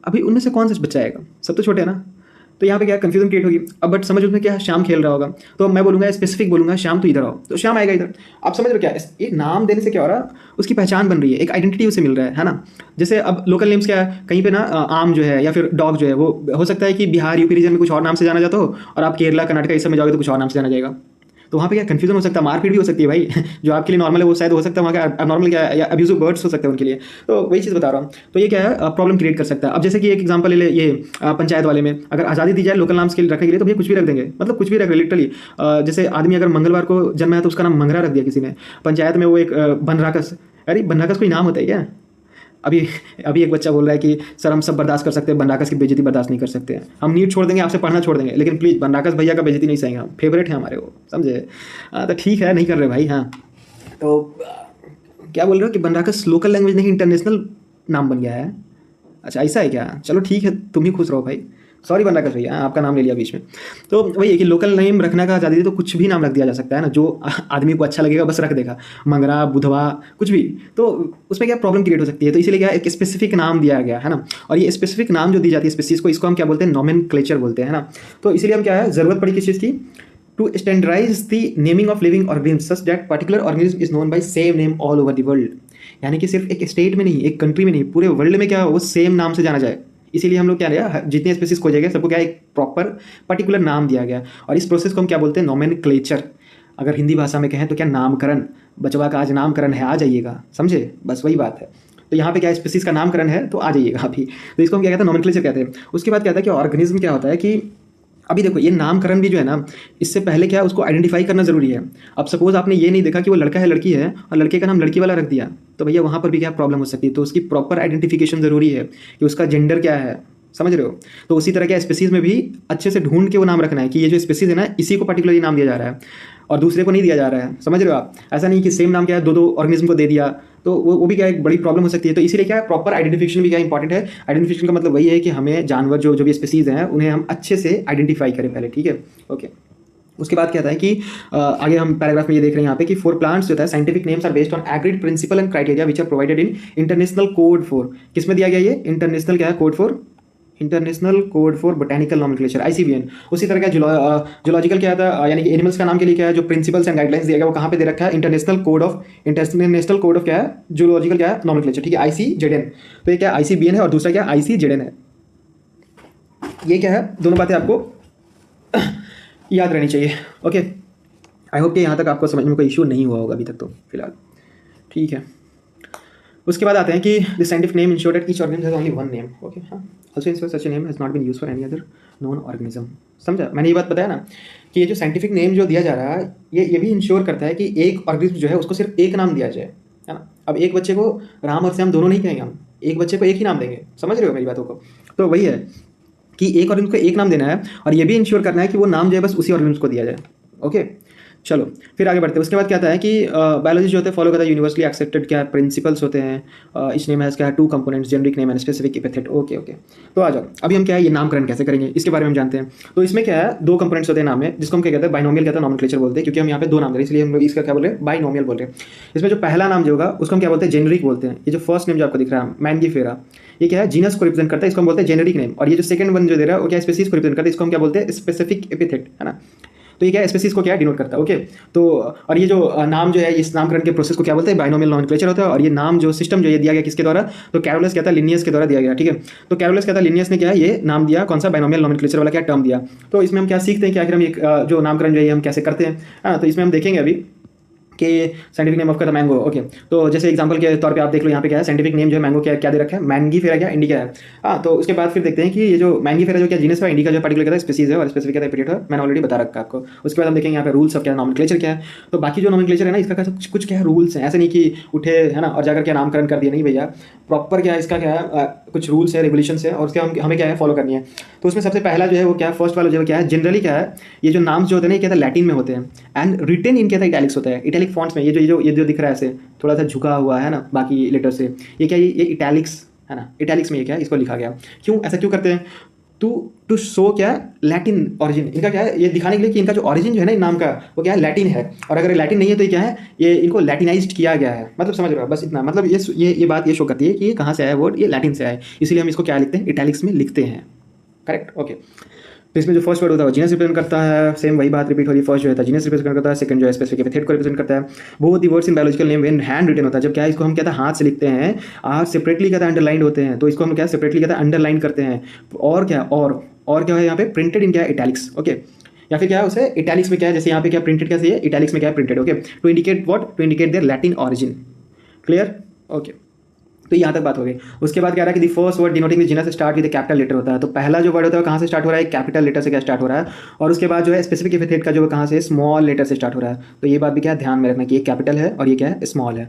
अभी उनमें से कौन सा बच्चा आएगा, सब तो छोटे हैं ना। तो यहाँ पे क्या कन्फ्यूजन क्रिएट होगी। अब बट समझ उसमें क्या श्याम खेल रहा होगा, तो मैं बोलूँगा स्पेसिफिक बोलूँगा श्याम तू इधर आओ, तो श्याम आएगा इधर। आप समझ रहे हो क्या, ये नाम देने से क्या हो रहा है, उसकी पहचान बन रही है, एक आइडेंटिटी उसे मिल रहा है ना। जैसे अब लोकल नेम्स क्या है, कहीं पे ना आम जो है या फिर डॉग जो है वो हो सकता है कि बिहार यूपी रीजन में कुछ और नाम से जाना जाता हो, और आप केरला कर्नाटका इस सब में जाओगे तो कुछ और नाम से जाना जाएगा। तो वहाँ पे क्या कन्फ्यूजन हो सकता है, मारपीट भी हो सकती है भाई जो आपके लिए नॉर्मल है वो शायद हो सकता है वहाँ का नॉर्मल क्या है, या अब्यूजिव वर्ड्स हो सकते हैं उनके लिए। तो वही चीज़ बता रहा हूँ। तो ये क्या है प्रॉब्लम क्रिएट कर सकता है। अब जैसे कि एक एग्जांपल ले ले, ये पंचायत वाले में अगर आज़ादी दी जाए लोकल नाम के लिए रखने के लिए तो भैया कुछ भी रख देंगे, मतलब कुछ भी रख लिटरली। जैसे आदमी अगर मंगलवार को जन्मा है तो उसका नाम मंगरा रख दिया किसी ने। पंचायत में वो एक बनराकस, अरे बनराकस कोई नाम होता है क्या। अभी अभी एक बच्चा बोल रहा है कि सर हम सब बर्दाश्त कर सकते हैं, बनराकस की बेइज्जती बर्दाश्त नहीं कर सकते हैं, हम नीट छोड़ देंगे, आपसे पढ़ना छोड़ देंगे, लेकिन प्लीज़ बनराकस भैया का बेइज्जती नहीं सहेंगे, हम फेवरेट है हमारे वो, समझे। तो ठीक है नहीं कर रहे भाई। हाँ तो क्या बोल रहे हो कि बनराकस लोकल लैंग्वेज नहीं इंटरनेशनल नाम बन गया है। अच्छा ऐसा है क्या, चलो ठीक है तुम ही खुश रहो भाई, सॉरी बनराकस भैया आपका नाम ले लिया बीच में। तो वही है कि लोकल नेम रखने का आज़ादी दी तो कुछ भी नाम रख दिया जा सकता है ना, जो आदमी को अच्छा लगेगा बस रख देगा, मंगरा बुधवा कुछ भी। तो उसमें क्या प्रॉब्लम क्रिएट हो सकती है। तो इसीलिए क्या एक स्पेसिफिक नाम दिया गया है ना, और ये स्पेसिफिक नाम जो दी जाती है स्पीसीज को, इसको हम क्या बोलते हैं नोमेनक्लेचर बोलते हैं ना। तो इसीलिए हम क्या है जरूरत पड़ी किस चीज़ की, to standardize the naming of living organism such that particular organism is known by same name all over the world. यानी कि सिर्फ एक स्टेट में नहीं, एक कंट्री में नहीं, पूरे वर्ल्ड में क्या वो सेम नाम से जाना जाए। इसीलिए हम लोग क्या लिया, जितने स्पीसीज खोजे गए सबको क्या एक प्रॉपर पर्टिकुलर नाम दिया गया, और इस प्रोसेस को हम क्या बोलते हैं नोमेनक्लेचर। अगर हिंदी भाषा में कहें तो क्या नामकरण, बचवा का आज नामकरण है आ जाइएगा, समझे, बस वही बात है। तो यहाँ पे क्या स्पीसीज का नामकरण है तो आ जाइएगा अभी। तो इसको हम क्या कहते हैं नोमेनक्लेचर कहते हैं। उसके बाद क्या होता है कि ऑर्गेनिज्म क्या होता है कि अभी देखो ये नामकरण भी जो है ना, इससे पहले क्या उसको आइडेंटिफाई करना जरूरी है। अब सपोज आपने ये नहीं देखा कि वो लड़का है लड़की है और लड़के का नाम लड़की वाला रख दिया, तो भैया वहाँ पर भी क्या प्रॉब्लम हो सकती है। तो उसकी प्रॉपर आइडेंटिफिकेशन जरूरी है कि उसका जेंडर क्या है, समझ रहे हो। तो उसी तरह के स्पीसीज में भी अच्छे से ढूंढ के वो नाम रखना है कि ये जो स्पीसीज है ना इसी को पर्टिकुलरली नाम दिया जा रहा है और दूसरे को नहीं दिया जा रहा है, समझ रहे हो आप। ऐसा नहीं कि सेम नाम क्या है दो ऑर्गेनिज्म को दे दिया, तो वो भी क्या एक बड़ी प्रॉब्लम हो सकती है। तो इसीलिए क्या है प्रॉपर आइडेंटिफिकेशन भी क्या इंपॉर्टेंट है। आइडेंटिफिकेशन का मतलब वही है कि हमें जानवर जो भी स्पीसीज हैं उन्हें हम अच्छे से आइडेंटिफाई करें पहले, ठीक है ओके। उसके बाद क्या था कि आगे हम पैराग्राफ में ये देख रहे हैं यहाँ पे कि फॉर प्लांट्स जो है scientific names are based on agreed principle and criteria which are provided in international code for, किसमें दिया गया ये इंटरनेशनल क्या है code for, international code for botanical nomenclature ICBN। उसी तरह का जूलॉजिकल क्या था, यानी कि एनिमल्स का नाम के लिए क्या है जो प्रिंसिपल्स एंड गाइडलाइंस दिया गया वो कहाँ पे दे रखा है इंटरनेशनल कोड ऑफ क्या है जूलॉजिकल क्या है नॉमेनक्लेचर, ठीक है ICZN। तो ये क्या ICBN है और दूसरा क्या ICZN है। ये क्या है दोनों बातें आपको याद रहनी चाहिए ओके। आई होप कि यहाँ तक आपको समझ में कोई इशू नहीं हुआ होगा अभी तक तो फिलहाल, ठीक है। उसके बाद आते हैं कि the scientific name ensure that each organism has only one name okay. हाँ also ensure such name has not been used for any other non organism. समझा, मैंने ये बात बताया ना कि ये जो साइंटिफिक नेम जो दिया जा रहा है ये भी इंश्योर करता है कि एक ऑर्गेनिज्म जो है उसको सिर्फ एक नाम दिया जाए, है ना। अब एक बच्चे को राम और श्याम दोनों नहीं कहेंगे हम, एक बच्चे को एक ही नाम देंगे, समझ रहे हो मेरी बातों को। तो वही है कि एक ऑर्गेनिज्म को एक नाम देना है और ये भी इंश्योर करना है कि वो नाम जो है बस उसी ऑर्गेनिज्म को दिया जाए ओके। चलो फिर आगे बढ़ते हैं। उसके बाद क्या आता है कि बायोलॉजी जो होता है फॉलो करता है यूनिवर्सली एक्सेप्टेड क्या प्रिंसिपल्स होते हैं। इस नेम हैज़ क्या है 2 components generic name and specific epithet okay. तो आ जाओ अभी हम क्या है ये नामकरण कैसे करेंगे इसके बारे में हम जानते हैं। तो इसमें क्या है 2 कंपोनेंट्स होते हैं नाम में, जिसको हम क्या कहते हैं बाइनोमियल कहते हैं नॉमेनक्लेचर बोलते हैं, क्योंकि हम यहाँ पे 2 नाम दे रहे हैं इसलिए हम लोग इसका क्या बोल रहे हैं बाइनोमियल बोल रहे हैं। इसमें जो पहला नाम जो होगा उसको हम क्या बोलते हैं जेनरिक बोलते हैं। ये जो फर्स्ट नेम जो आपको दिख रहा है मैंगिफेरा ये क्या है जीनस को रिप्रेजेंट करता है, इसको हम बोलते हैं जेनरिक नेम। और ये जो सेकंड वन जो दे रहा है वो क्या स्पीसीज को रिप्रेजेंट करता है, इसको हम क्या बोलते हैं स्पेसिफिक एपिथेट, है ना। तो ये क्या स्पीसीज को क्या डिनोट करता है ओके। तो और ये जो नाम जो है इस नामकरण के प्रोसेस को क्या बोलते हैं बाइनोमियल नॉमेनक्लेचर होता है। और ये नाम जो सिस्टम जो ये दिया गया किसके द्वारा, तो कैरोलस कहता है लिनियस के द्वारा दिया गया, ठीक है। तो कैरोलस कहता है लिनियस ने क्या है ये नाम दिया कौन सा बाइनोमियल नॉमेनक्लेचर वाला क्या टर्म दिया। तो इसमें हम क्या सीखते हैं कि आखिर हम जो नामकरण जो है हम कैसे करते हैं, हाँ। तो इसमें हम देखेंगे अभी कि साइंटिफिक नेम ऑफ का था मैंगो। ओके, तो जैसे एग्जांपल के तौर पे आप देख लो यहाँ पे क्या है, साइंटिफिक नेम जो है मैंगो क्या क्या दे रखा है, मैंगीफेरा क्या इंडिका है। हाँ, तो उसके बाद फिर देखते हैं कि ये जो मैंगीफेरा जो क्या जीनस है, इंडिका जो पर्टिकुलर क्या स्पीसीज है और स्पेसिफिक क्या एपिथेट है, मैंने ऑलरेडी बता रखा है आपको। उसके बाद हम देखेंगे यहाँ पे रूल्स ऑफ क्या नॉमेनक्लेचर क्या है। तो बाकी जो नॉमेनक्लेचर है ना, इसका कुछ क्या है रूल्स हैं, ऐसे नहीं कि उठे है ना और जाकर क्या नामकरण कर दिया, नहीं भैया, प्रॉपर क्या है इसका क्या है कुछ रूल्स है, रेगुलेशंस है और उसके हमें क्या है फॉलो करनी है। तो उसमें सबसे पहला जो है वो क्या है, फर्स्ट वाला जो है क्या है, जनरली क्या है, ये जो नाम्स जो होते हैं ना, ये क्या था लैटिन में होते हैं एंड रिटन इन क्या था इटैलिक्स होता है, इटैलिक फॉन्ट्स में। ये जो दिख रहा है ऐसे थोड़ा सा झुका हुआ है ना बाकी लेटर से, ये क्या ये इटैलिक्स है ना, इटैलिक्स में ये क्या है इसको लिखा गया। क्यों ऐसा क्यों करते हैं, टू शो क्या लैटिन ओरिजिन, इनका क्या है ये दिखाने के लिए कि इनका जो ओरिजिन जो है ना इन नाम का वो क्या है लैटिन है, और अगर लैटिन नहीं है तो ये क्या है, ये इनको लैटिनाइज्ड किया गया है। मतलब समझ रहे हो, बस इतना, मतलब ये बात ये शो करती है कि ये कहाँ से आया वर्ड, ये लैटिन से आया है, इसलिए हम इसको क्या लिखते हैं इटैलिक्स में लिखते हैं। Correct, okay. तो इसमें जो फर्स्ट वर्ड होता है वो जीनस रिप्रेजेंट करता है, सेम वही बात रिपीट हो रही है, फर्स्ट जो है जीनस रिप्रेजेंट करता है, सेकंड जो है स्पेसिफिक एपिथेट को रिप्रेजेंट करता है। वो the words in biological name when hand written होता है, जब क्या है इसको हम कहते हैं हाथ से लिखते हैं, आर सेपरेटली कहता है अंडरलाइन होते हैं, तो इसको हम क्या सेपरेटली कहते हैं अंडरलाइन करते हैं। और क्या और क्या है यहाँ पे प्रिंटेड इन क्या है इटैलिक्स, ओके, या फिर क्या है उसे इटैलिक्स में क्या है, जैसे यहाँ पे क्या प्रिंटेड कैसे है इटैलिक्स में क्या है printed, okay, to indicate what, to indicate their Latin origin. Clear, okay. तो यहाँ तक बात हो गई। उसके बाद क्या रहा है कि the first word denoting the genus start with capital letter होता है। तो पहला जो वर्ड होता है वो कहाँ से स्टार्ट हो रहा है, कैपिटल लेटर से क्या स्टार्ट हो रहा है, और उसके बाद जो है स्पेसिफिक एपिथेट का जो है कहाँ से, स्मॉल लेटर से स्टार्ट हो रहा है। तो ये बात भी क्या है ध्यान में रखना कि ये कैपिटल है और ये क्या है स्मॉल है,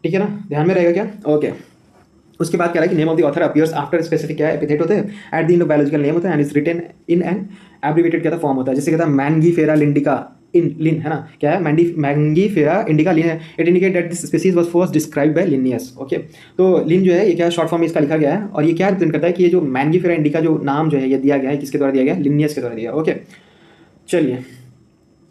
ठीक है ना, ध्यान में रहेगा क्या, ओके। उसके बाद क्या है कि name of the author appears after specific क्या है एपिथेट होते हैं, at the end of biological name होता है and is written in an abbreviated क्या था फॉर्म होता है, जैसे कहता है मैंगीफेरा लिंडिका इन लिन है ना, क्या है मैंगीफेरा इंडिका लिन है, it indicate that this species was first described bye Linnaeus, okay. तो लिन जो है ये क्या शॉर्ट फॉर्म में इसका लिखा गया है, और ये क्या रिप्रेजेंट करता है कि ये जो मैंगीफेरा इंडिका जो नाम जो है ये दिया गया है किसके द्वारा दिया गया है, लिनियस के द्वारा दिया, ओके। चलिए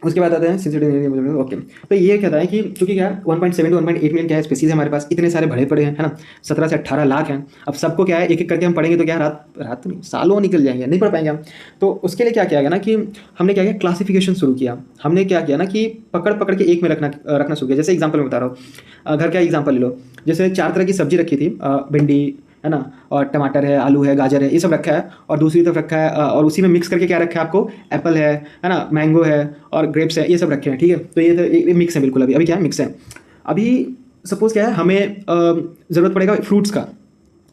उसके बाद आते हैं सिंसिटिव, ओके। तो ये कहता है कि चूंकि क्या 1.7 to 1.8 मिलियन क्या है स्पीसीज है हमारे पास, इतने सारे भरे पड़े हैं है ना, 17 से 18 लाख हैं। अब सबको क्या है एक एक करके हम पढ़ेंगे तो क्या रात नहीं सालों निकल जाएंगे, नहीं पढ़ पाएंगे हम। तो उसके लिए क्या किया गया ना कि हमने क्या किया क्लासिफिकेशन शुरू किया, हमने क्या किया ना कि पकड़ पकड़ के एक में रखना शुरू किया। जैसे एग्जाम्पल मैं बता रहा हूँ, घर का एग्जाम्पल ले लो, जैसे 4 तरह की सब्जी रखी थी, भिंडी है ना, और टमाटर है, आलू है, गाजर है, ये सब रखा है, और दूसरी तरफ रखा है और उसी में मिक्स करके क्या रखा है आपको, एप्पल है ना, मैंगो है और ग्रेप्स है, ये सब रखे हैं, ठीक है। तो ये मिक्स है बिल्कुल, अभी क्या है मिक्स है। अभी सपोज क्या है हमें ज़रूरत पड़ेगा फ्रूट्स का,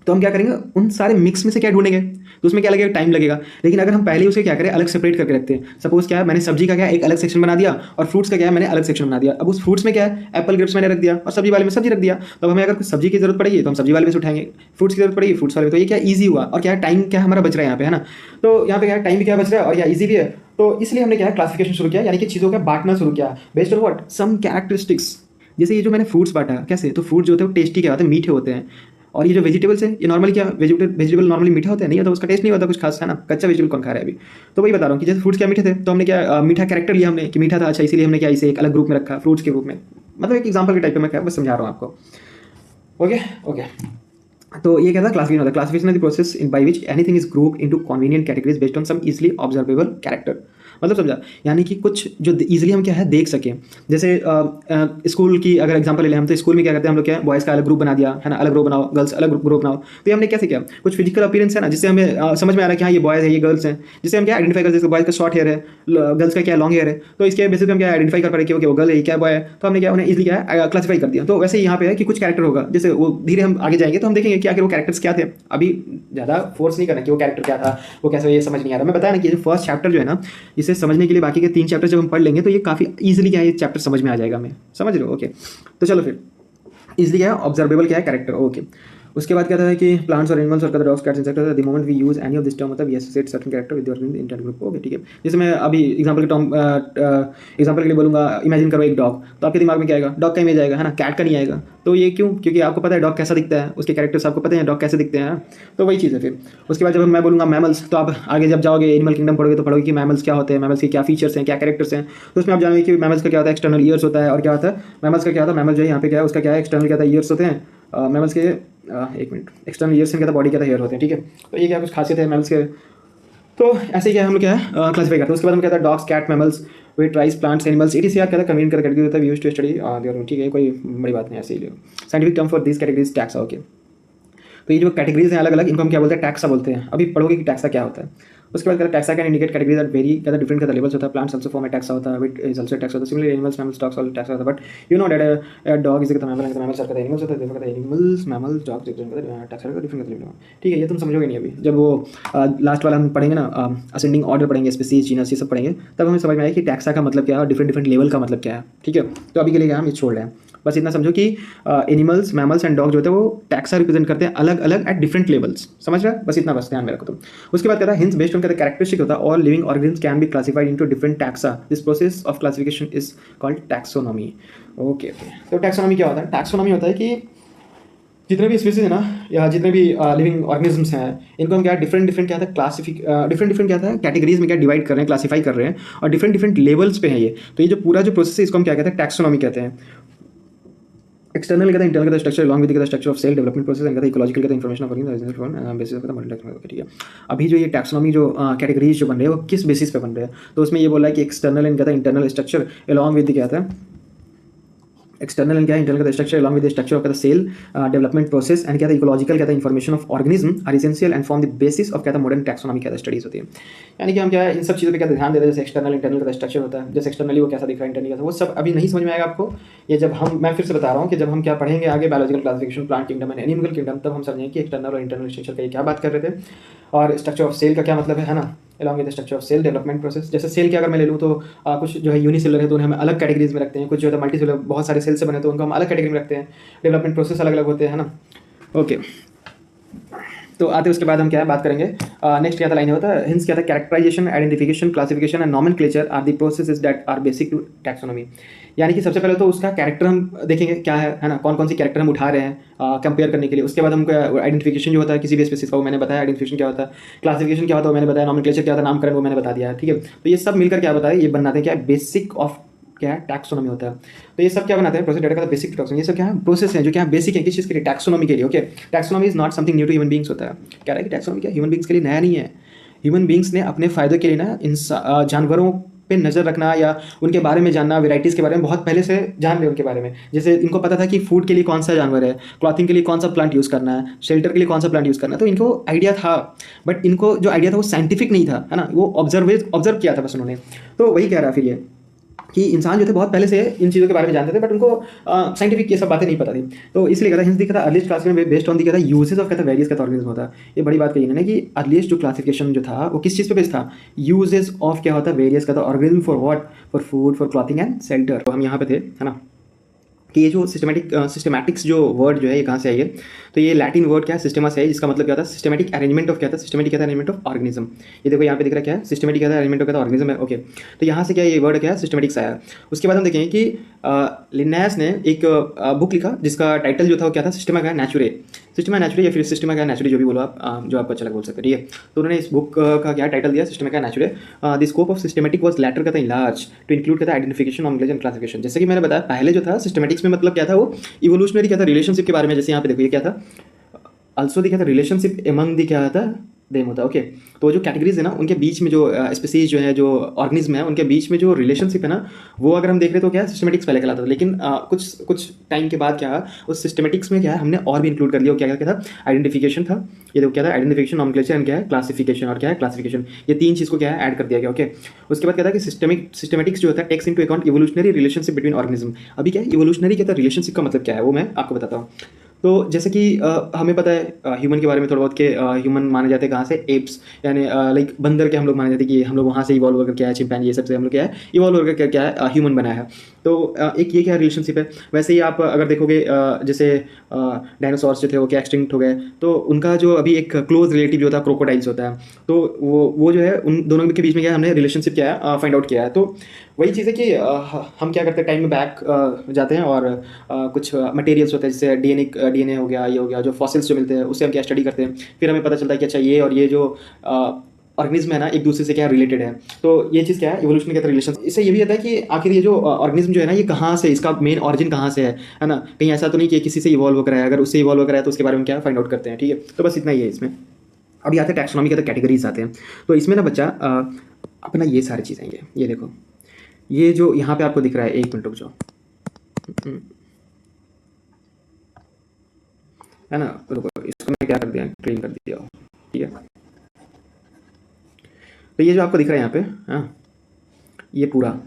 तो हम क्या करेंगे उन सारे मिक्स में से क्या ढूंढेंगे, तो उसमें क्या लगेगा टाइम लगेगा। लेकिन अगर हम पहले ही उसे क्या करें अलग सेपरेट करके रखते हैं, सपोज क्या है मैंने सब्जी का क्या एक अलग सेक्शन बना दिया और फ्रूट्स का क्या है मैंने अलग सेक्शन बना दिया। अब उस फ्रूट्स में क्या है एप्पल ग्रेप्स मैंने रख दिया और सब्जी वाले में सब्जी रख दिया। तो हमें अगर कुछ सब्जी की जरूरत पड़ेगी तो हम सब्जी वाले में से उठाएंगे, फ्रूट्स की जरूरत पड़ेगी फ्रूट्स वाले में। तो ये क्या ईजी हुआ और क्या टाइम क्या हमारा बच रहा है यहाँ पे, है ना। तो यहाँ पे क्या टाइम भी क्या बच रहा है और या ईजी भी है। तो इसलिए हमने क्या क्लासिफिकेशन शुरू किया, यानी कि चीज़ों का बांटना शुरू किया based on what some characteristics. जैसे ये जो मैंने फ्रूट्स बांटा कैसे, तो फ्रूट जो होते हैं वो टेस्टी क्या होते हैं, मीठे होते हैं। और ये जो वेजिटेबल्स है ये नॉर्मली क्या वेजिटेबल नॉर्मली मीठा होता है, नहीं होता, उसका टेस्ट नहीं होता कुछ खास, है ना, कच्चा वेजिटेबल कौन खा रहा है अभी। तो वही बता रहा हूँ कि जैसे फ्रूट्स क्या मीठे थे तो हमने क्या मीठा कैरेक्टर लिया हमने कि मीठा था, अच्छा इसीलिए हमने क्या इसे एक अलग ग्रुप में रखा फ्रूट्स के ग्रुप में। मतलब एक एग्जाम्पल के टाइप में मैं क्या बस समझा रहा हूँ आपको, ओके। तो ये क्या था क्लासिफिकेशन होता है, classification is the process in by which anything is group into convenient categories based on some easily observable character. मतलब समझा, यानी कि कुछ जो इजीली हम क्या है देख सकें। जैसे स्कूल की अगर एग्जांपल ले लें हम, तो स्कूल में क्या करते हैं हम लोग, क्या बॉयज़ का अलग ग्रुप बना दिया है ना, अलग ग्रुप बनाओ, गर्ल्स अलग ग्रुप बनाओ। तो ये हमने कैसे किया, कुछ फिजिकल अपीयरेंस है ना जिससे हमें समझ में आ रहा है कि हाँ ये बॉयज़ है ये गर्ल्स हैं, जिससे हम क्या आइडेंटिफाई कर, जैसे बॉयज़ का शॉर्ट हेयर है, गर्ल्स का क्या लॉन्ग हेयर है, तो इसके बेसिस पे हम क्या आइडेंटिफाई कर पा रहे कि वो गर्ल है क्या बॉय है। तो हमने क्या उन्हें इजीली क्या क्लासीफाई कर दिया। तो वैसे यहाँ पे है कि कुछ कैरेक्टर होगा, जैसे वो धीरे हम आगे जाएंगे तो हम देखेंगे कि आखिर वो कैरेक्टर्स क्या थे। अभी ज़्यादा फोर्स नहीं करना कि वो कैरेक्टर क्या था वो कैसे, ये समझ नहीं आ रहा। मैं बताया ना कि जो फर्स्ट चैप्टर जो है ना, इसे समझने के लिए बाकी के 3 चैप्टर जब हम पढ़ लेंगे तो ये काफ़ी ईजिली क्या है ये चैप्टर समझ में आ जाएगा, हमें समझ रहे हो, ओके। तो चलो फिर ईजिली क्या है ऑब्जर्वेबल क्या है कैरेक्टर, ओके। उसके बाद क्या था कि प्लांट्स और एनिमल्स और dogs cats insects the moment we use any of this term मतलब we associate certain character with your intent group, okay ठीक है। जैसे मैं अभी एग्जांपल के लिए बोलूँगा, इमेजिन करो एक डॉग, तो आपके दिमाग में क्या आएगा, डॉग का इमेज आएगा, है ना, कैट का नहीं आएगा। तो ये क्यों, क्योंकि आपको पता है डॉग कैसा दिखता है, उसके कैरेक्टर्स आपको पता है डॉग कैसे दिखते हैं। तो वही चीज़ है फिर। उसके बाद जब मैं बोलूँगा मैमल्स, तो आप आगे जब जाओगे एनिमल किंगडम पढ़ोगे तो पढ़ोगे कि मैमल्स क्या होते हैं, मैमल्स के क्या फीचर्स हैं, क्या कैरेक्टर्स हैं। तो उसमें आप जानेंगे कि मैमल्स का क्या होता है एक्सटर्नल ईयर्स होता है, और क्या होता है मैमल्स का क्या होता है, मैमल जो है यहाँ पे क्या है उसका क्या है एक्सटर्नल क्या था ईयर्स होते हैं, मैमल्स के एक मिनट एक्सटर्नल ईयर्स क्या था बॉडी क्या था हेयर होते हैं, ठीक है। तो ये क्या कुछ खासियत है मैमल्स के। तो ऐसे ही क्या हम लोग क्या है क्लासीफाई करते हैं। उसके बाद हम क्या था dogs cat mammals wheat rice plants animals it क्या था कन्वीन कर कैटेगरी होता है यूज टू स्टडी, ठीक है कोई बड़ी बात नहीं, ऐसे ही scientific term for this categories tax, okay. तो ये जो कैटेगरीज हैं अलग अलग, इनको हम क्या बोलते हैं, टैक्सा बोलते हैं। अभी पढ़ोगे कि टैक्सा क्या होता है। उसके बाद taxa can indicate categories that very, कहता डिफरेंट कहता लेवल्स होता है। प्लांट्स आल्सो फॉर्म ए टैक्सा होता है, विट इज आल्सो टैक्सा होता है। Similarly animals, mammals, dogs all taxa होता है। But you know that a dog is कहता मैमल, कहता मैमल्स कहता एनिमल्स होता है, कहता एनिमल्स, मैमल्स, डॉग्स कहता टैक्सा कहता डिफरेंट कहता। ठीक है, ये तुम समझोगे नहीं अभी। जब वो लास्ट वाला हम पढ़ेंगे ना, असेंडिंग ऑर्डर पढ़ेंगे, स्पीसीज, जीनस, ये सब पढ़ेंगे, तब हमें समझ में आएगा कि टैक्सा का मतलब क्या है और डिफरेंट डिफरेंट लेवल का मतलब क्या है। ठीक है, तो अभी के लिए हम ये छोड़ रहे हैं। बस इतना समझो कि एनिमल्स, मैमल्स एंड डॉग जो होते हैं वो टैक्सा रिप्रेजेंट करते हैं अलग अलग एट डिफरेंट लेवल्स। समझ रहा है, बस इतना, बस ध्यान में रखो तुम। उसके बाद कहता है हिंस बेस्ड ऑन कहता है कैरेक्टरिस्टिक होता है all living organism can be classified into different taxa. This process of classification is called taxonomy. Okay, तो टैक्सोनॉमी क्या होता है? टैक्सोनॉमी होता है कि जितने भी स्पीसीज है ना, या जितने भी लिविंग ऑर्गेनिजम्स हैं, इनको हम क्या डिफरेंट डिफरेंट क्या था डिफरेंट डिफरेंट क्या था कैटेगरीज में क्या डिवाइड कर रहे हैं, क्लासीफाई कर रहे हैं, और डिफरेंट डिफरेंट लेवल्स पे है ये। तो ये जो पूरा जो प्रोसेस है इसको हम क्या कहते हैं, टैक्सोनॉमी कहते हैं। एक्सटर्नल कहता है, इंटरनल कहता है structure along with the structure of cell development process, and कहता है इकोलॉजिकल कहता है इंफॉर्मेशन ऑफ ऑर्गेनिज्म बेसिस कहता है मल्टीप्लाई। ठीक है, अभी जो ये टैक्सोनॉमी जो कैटेगरीज जो बन रहे हैं वो किस बेसिस पे बन रहे हैं, तो उसमें ये बोला है कि एक्सटर्नल एंड कहता है इंटरनल स्ट्रक्चर अलॉन्ग विद क्या था, एक्सटर्नल एंड क्या इंटरनल का structure along with the structure of the cell development process, and क्या था इकोलॉजिकल कहता है information of organism are essential and form the basis of क्या था मॉडर्न टैक्सोनॉमी क्या स्टडीज होती है। यानी कि हम क्या है इन सब चीज़ों पे क्या ध्यान देते हैं, जैसे एक्सटर्नल इंटरनल का स्ट्रक्चर होता है, जैसे एक्सटर्नली वो कैसा दिख रहा है, इंटरनली कैसा, वो सब अभी नहीं समझ में आएगा आपको। ये जब मैं फिर से बता रहा हूँ कि जब हम क्या पढ़ेंगे आगे biological classification, plant kingdom and animal kingdom, तब हम समझेंगे कि एक्सटर्नल और इंटरनल स्ट्रक्चर का ये क्या बात कर रहे थे, और स्ट्रक्चर ऑफ सेल का क्या मतलब है ना, along with the structure of cell development process. जैसे सेल की अगर मैं ले लूँ तो कुछ जो है यूनिसेलर है तो उन्हें हम अलग कैटेगरीज में रखते हैं, कुछ जो है मल्टी सेलर बहुत सारे सेल से बने तो उनको हम अलग कैटेगरी में रखते हैं, डेवलपमेंट प्रोसेस अलग अलग होते हैं ना। ओके, तो आते उसके बाद हम क्या है बात करेंगे, नेक्स्ट क्या था लाइन होता है, हिंस क्या था characterization, identification, classification and nomenclature are the processes that are basic to taxonomy. यानी कि सबसे पहले तो उसका कैरेक्टर हम देखेंगे क्या है ना, कौन कौन सी कैरेक्टर हम उठा रहे हैं कंपेयर करने के लिए। उसके बाद हमको आइडेंटिफिकेशन जो होता है किसी भी स्पीसीज का, वो मैंने बताया आइडेंटिफिकेशन क्या होता है, क्लासिफिकेशन क्या होता है वो मैंने बताया, नॉमेनक्लेचर क्या होता है, नामकरण वो मैंने बता दिया है। ठीक है, तो ये सब मिलकर क्या बताया, ये बनाते हैं क्या बेसिक ऑफ क्या है टैक्सोनॉमी होता है। तो ये सब क्या बनाते हैं, प्रोसेस डेटा का बेसिक टैक्सोनॉमी, ये सब क्या है प्रोसेस है जो क्या बेसिक है किस चीज़ के लिए, टैक्सोनॉमी के लिए। Okay, taxonomy is not something new to human beings होता है। कह रहा है कि टैक्सोनॉमी क्या ह्यूमन बींग्स के लिए नया नहीं है। ह्यूमन बींग्स ने अपने फायदे के लिए ना इन जानवरों पे नज़र रखना या उनके बारे में जानना, वेराइटीज़ के बारे में बहुत पहले से जान रहे उनके बारे में। जैसे इनको पता था कि फूड के लिए कौन सा जानवर है, क्लॉथिंग के लिए कौन सा प्लांट यूज़ करना है, शेल्टर के लिए कौन सा प्लांट यूज़ करना है, तो इनको आइडिया था। बट इनको जो आइडिया था वो साइंटिफिक नहीं था, है ना, वो ऑब्जर्व किया था बस उन्होंने। तो वही कह रहा है फिर ये कि इंसान जो थे बहुत पहले से इन चीज़ों के बारे में जानते थे, बट उनको साइंटिफिक ये सब बातें नहीं पता थी। तो इसलिए कहता है हिंस दिखा था earliest classification based on the कहता है यूजेस ऑफ कहता है वेरियस कहता ऑर्गेनिज्म होता है। ये बड़ी बात कही इन्होंने कि अर्लीस्ट जो क्लासिफिकेशन जो था वो किस चीज़ पे बेस्ड था, यूजेस ऑफ क्या होता है वेरियस कहता organism for what, for food, for clothing and shelter. तो हम यहाँ पे थे, है ना, कि ये जो सिस्टमैटिक्स जो वर्ड जो है ये कहाँ से आई है, तो ये लैटिन वर्ड क्या है, सिस्टमा से है, जिसका मतलब क्या था सिस्टमैटिक अरेंजमेंट ऑफ क्या था, सिस्टमैटिक क्या था अरेंजमेंट ऑफ ऑर्गेनिज्म। ये देखो यहाँ पे दिख रहा है क्या है, सिस्टमैटिक क्या था अरेंजमेंट ऑफ क्या था ऑर्गेनिज्म है। ओके, तो यहाँ से क्या ये वर्ड क्या है सिस्टमैटिक्स आया। उसके बाद हम देखेंगे कि लिन्नायस ने एक बुक लिखा जिसका टाइटल जो था वो क्या था, सिस्टमा क्या नेचुरे, सिस्टमा नेचुरे या फिर सिस्टमा क्या नेचुरे, जो भी बोलो आप, जो आपको अच्छा लगा बोल सकते हैं। ठीक है, तो उन्होंने इस बुक का क्या टाइटल दिया, सिस्टमा क्या नेचुरे। The scope of systematic was later कहता है लार्ज टू इंक्लूड कहता है आइडेंटिफिकेशन, नॉमेनक्लेचर एंड क्लासिफिकेशन। जैसे कि मैंने बताया पहले जो था सिस्टमैटिक्स में मतलब क्या था, वो इवोल्यूशनरी क्या था रिलेशनशिप के बारे में। जैसे यहाँ पे देखो ये क्या था, आल्सो दिखा था रिलेशनशिप एमंग दी क्या था देम होता है। ओके, तो जो कैटेगरीज है ना उनके बीच में जो स्पीसीज जो है जो ऑर्गेनिज्म है उनके बीच में जो रिलेशनशिप है ना, वो अगर हम देख रहे तो क्या सिस्टमेटिक्स पहले कहलाता था। लेकिन कुछ टाइम के बाद क्या उस सिस्टमेटिक्स में क्या है हमने और भी इंक्लूड कर दिया। क्या क्या था, आइडेंटिफिकेशन था, ये देखो क्या था आइडेंटिफिकेशन, नॉमेनक्लेचर एंड क्या है क्लासिफिकेशन, और क्या है क्लासिफिकेशन, ये तीन चीज़ को क्या है ऐड कर दिया गया। ओके, उसके बाद क्या था कि सिस्टमेटिक्स जो होता है takes into account evolutionary relationship between organism. अभी क्या है इवोल्यूशनरी क्या था रिलेशनशिप का मतलब क्या है वो मैं आपको बताता हूँ। तो जैसे कि हमें पता है ह्यूमन के बारे में थोड़ा बहुत के ह्यूमन माने जाते हैं कहाँ से, एप्स, यानी लाइक बंदर के हम लोग माने जाते हैं कि हम लोग वहाँ से इवॉल्व होकर क्या है, चिंपैंजी ये सब से हम लोग क्या है इवॉल्व होकर क्या क्या है ह्यूमन बना है। तो एक ये क्या रिलेशनशिप है। वैसे ही आप अगर देखोगे जैसे डायनासोर्स जो थे वो क्या एक्सटिंक्ट हो गए, तो उनका जो अभी एक क्लोज रिलेटिव जो था क्रोकोडाइल्स होता है, तो वो जो है उन दोनों के बीच में क्या हमने रिलेशनशिप क्या है फाइंड आउट किया है। तो वही चीज़ है कि हम क्या करते हैं टाइम में बैक जाते हैं और कुछ मटेरियल्स होते हैं जैसे डीएनए हो गया, ये हो गया, जो फॉसिल्स जो मिलते हैं उससे हम क्या स्टडी करते हैं, फिर हमें पता चलता है कि अच्छा ये और ये जो ऑर्गेनिज्म है ना एक दूसरे से क्या रिलेटेड है। तो ये चीज़ क्या है इवोल्यूशन के रिलेशन। इससे ये भी आता है कि आखिर ये जो ऑर्गेनिज्म जो है ना ये कहाँ से, इसका मेन ऑरिजिन कहाँ से है ना, कहीं ऐसा तो नहीं कि किसी से इवॉल्व होकर आया, अगर उससे इवॉल्व होकर आया तो उसके बारे में क्या फाइंड आउट करते हैं। ठीक है, तो बस इतना ही है इसमें। अभी आते हैं टैक्सोनॉमी के तो कैटेगरीज आते हैं। तो इसमें ना बच्चा अपना ये सारी चीज़ें ये देखो, ये जो यहाँ पे आपको दिख रहा है, एक मिनट रुक जाओ, है ना, रुको इसको मैं पे क्या कर दिया, क्लीन कर दिया, ठीक है। तो ये जो आपको दिख रहा है यहाँ पे, हाँ, ये पूरा,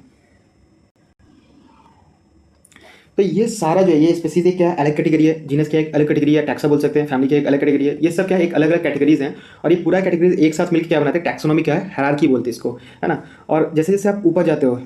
तो ये सारा जो है ये स्पीसीज एक क्या अलग कैटेगरी है, जीनस की एक अलग कैटेगरी है, टैक्सा बोल सकते हैं, फैमिली की एक अलग कैटेगरी है, ये सब क्या है एक अलग अलग कैटेगरीज हैं। और ये पूरा कैटेगरीज एक साथ मिलकर क्या बनाते हैं, टैक्सोनॉमी क्या है, हायरार्की बोलते हैं इसको, है ना। और जैसे जैसे आप ऊपर जाते हो,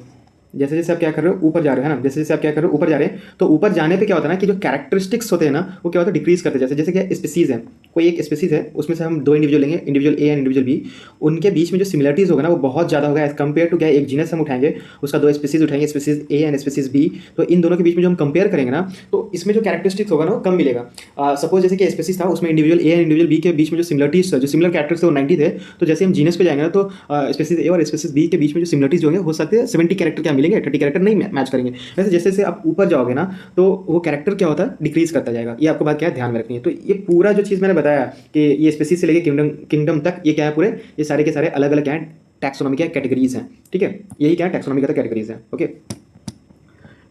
जैसे जैसे आप क्या कर रहे हो ऊपर जा रहे हो, है ना, जैसे जैसे आप क्या कर रहे हो ऊपर जा रहे हैं, तो ऊपर जाने पे क्या होता है ना कि जो कैरेक्टरिस्टिक्स होते हैं ना वो क्या होता है डिक्रीज करते हैं। जैसे जैसे क्या स्पीसीज है, कोई एक स्पीसीज है उसमें से हम दो इंडिविजुअल लेंगे, individual A and individual B, उनके बीच में जो सिमिलरिटीज होगा ना वो बहुत ज़्यादा होगा एज कम्पेयर टू क्या एक जीनस हम उठाएंगे, उसका दो स्पीसीज उठाएंगे, species A and species B, तो इन दोनों के बीच में जो हम कंपेयर करेंगे ना तो इसमें जो कैरेक्टरिस्टिक्स होगा ना वो कम मिलेगा। सपोज जैसे कि स्पीसीज था उसमें individual A and individual B के बीच में जो सिमिलरिटीज जो सिमिलर कैरेक्टर्स थे वो 90 थे, तो जैसे हम जीनस पे जाएंगे ना तो स्पीसीज ए और स्पीसीज बी के बीच में जो सिमिलरिटीज होंगे हो सकते हैं 70 कैरेक्टर क्या मिलेंगे, 30 कैरेक्टर नहीं मैच करेंगे। वैसे जैसे जैसे आप ऊपर जाओगे ना तो वो कैरेक्टर क्या होता है डिक्रीज करता जाएगा, ये आपको बात क्या है ध्यान में रखनी है। तो ये पूरा जो चीज़ मैंने बताया कि ये स्पीसीज से लेके किंगडम तक ये क्या है पूरे, ये सारे के सारे अलग अलग क्या है टैक्सोनॉमी क्या कैटेगरीज हैं, ठीक है, यही क्या है टैक्सोनॉमी का कैटेगरीज है, ओके,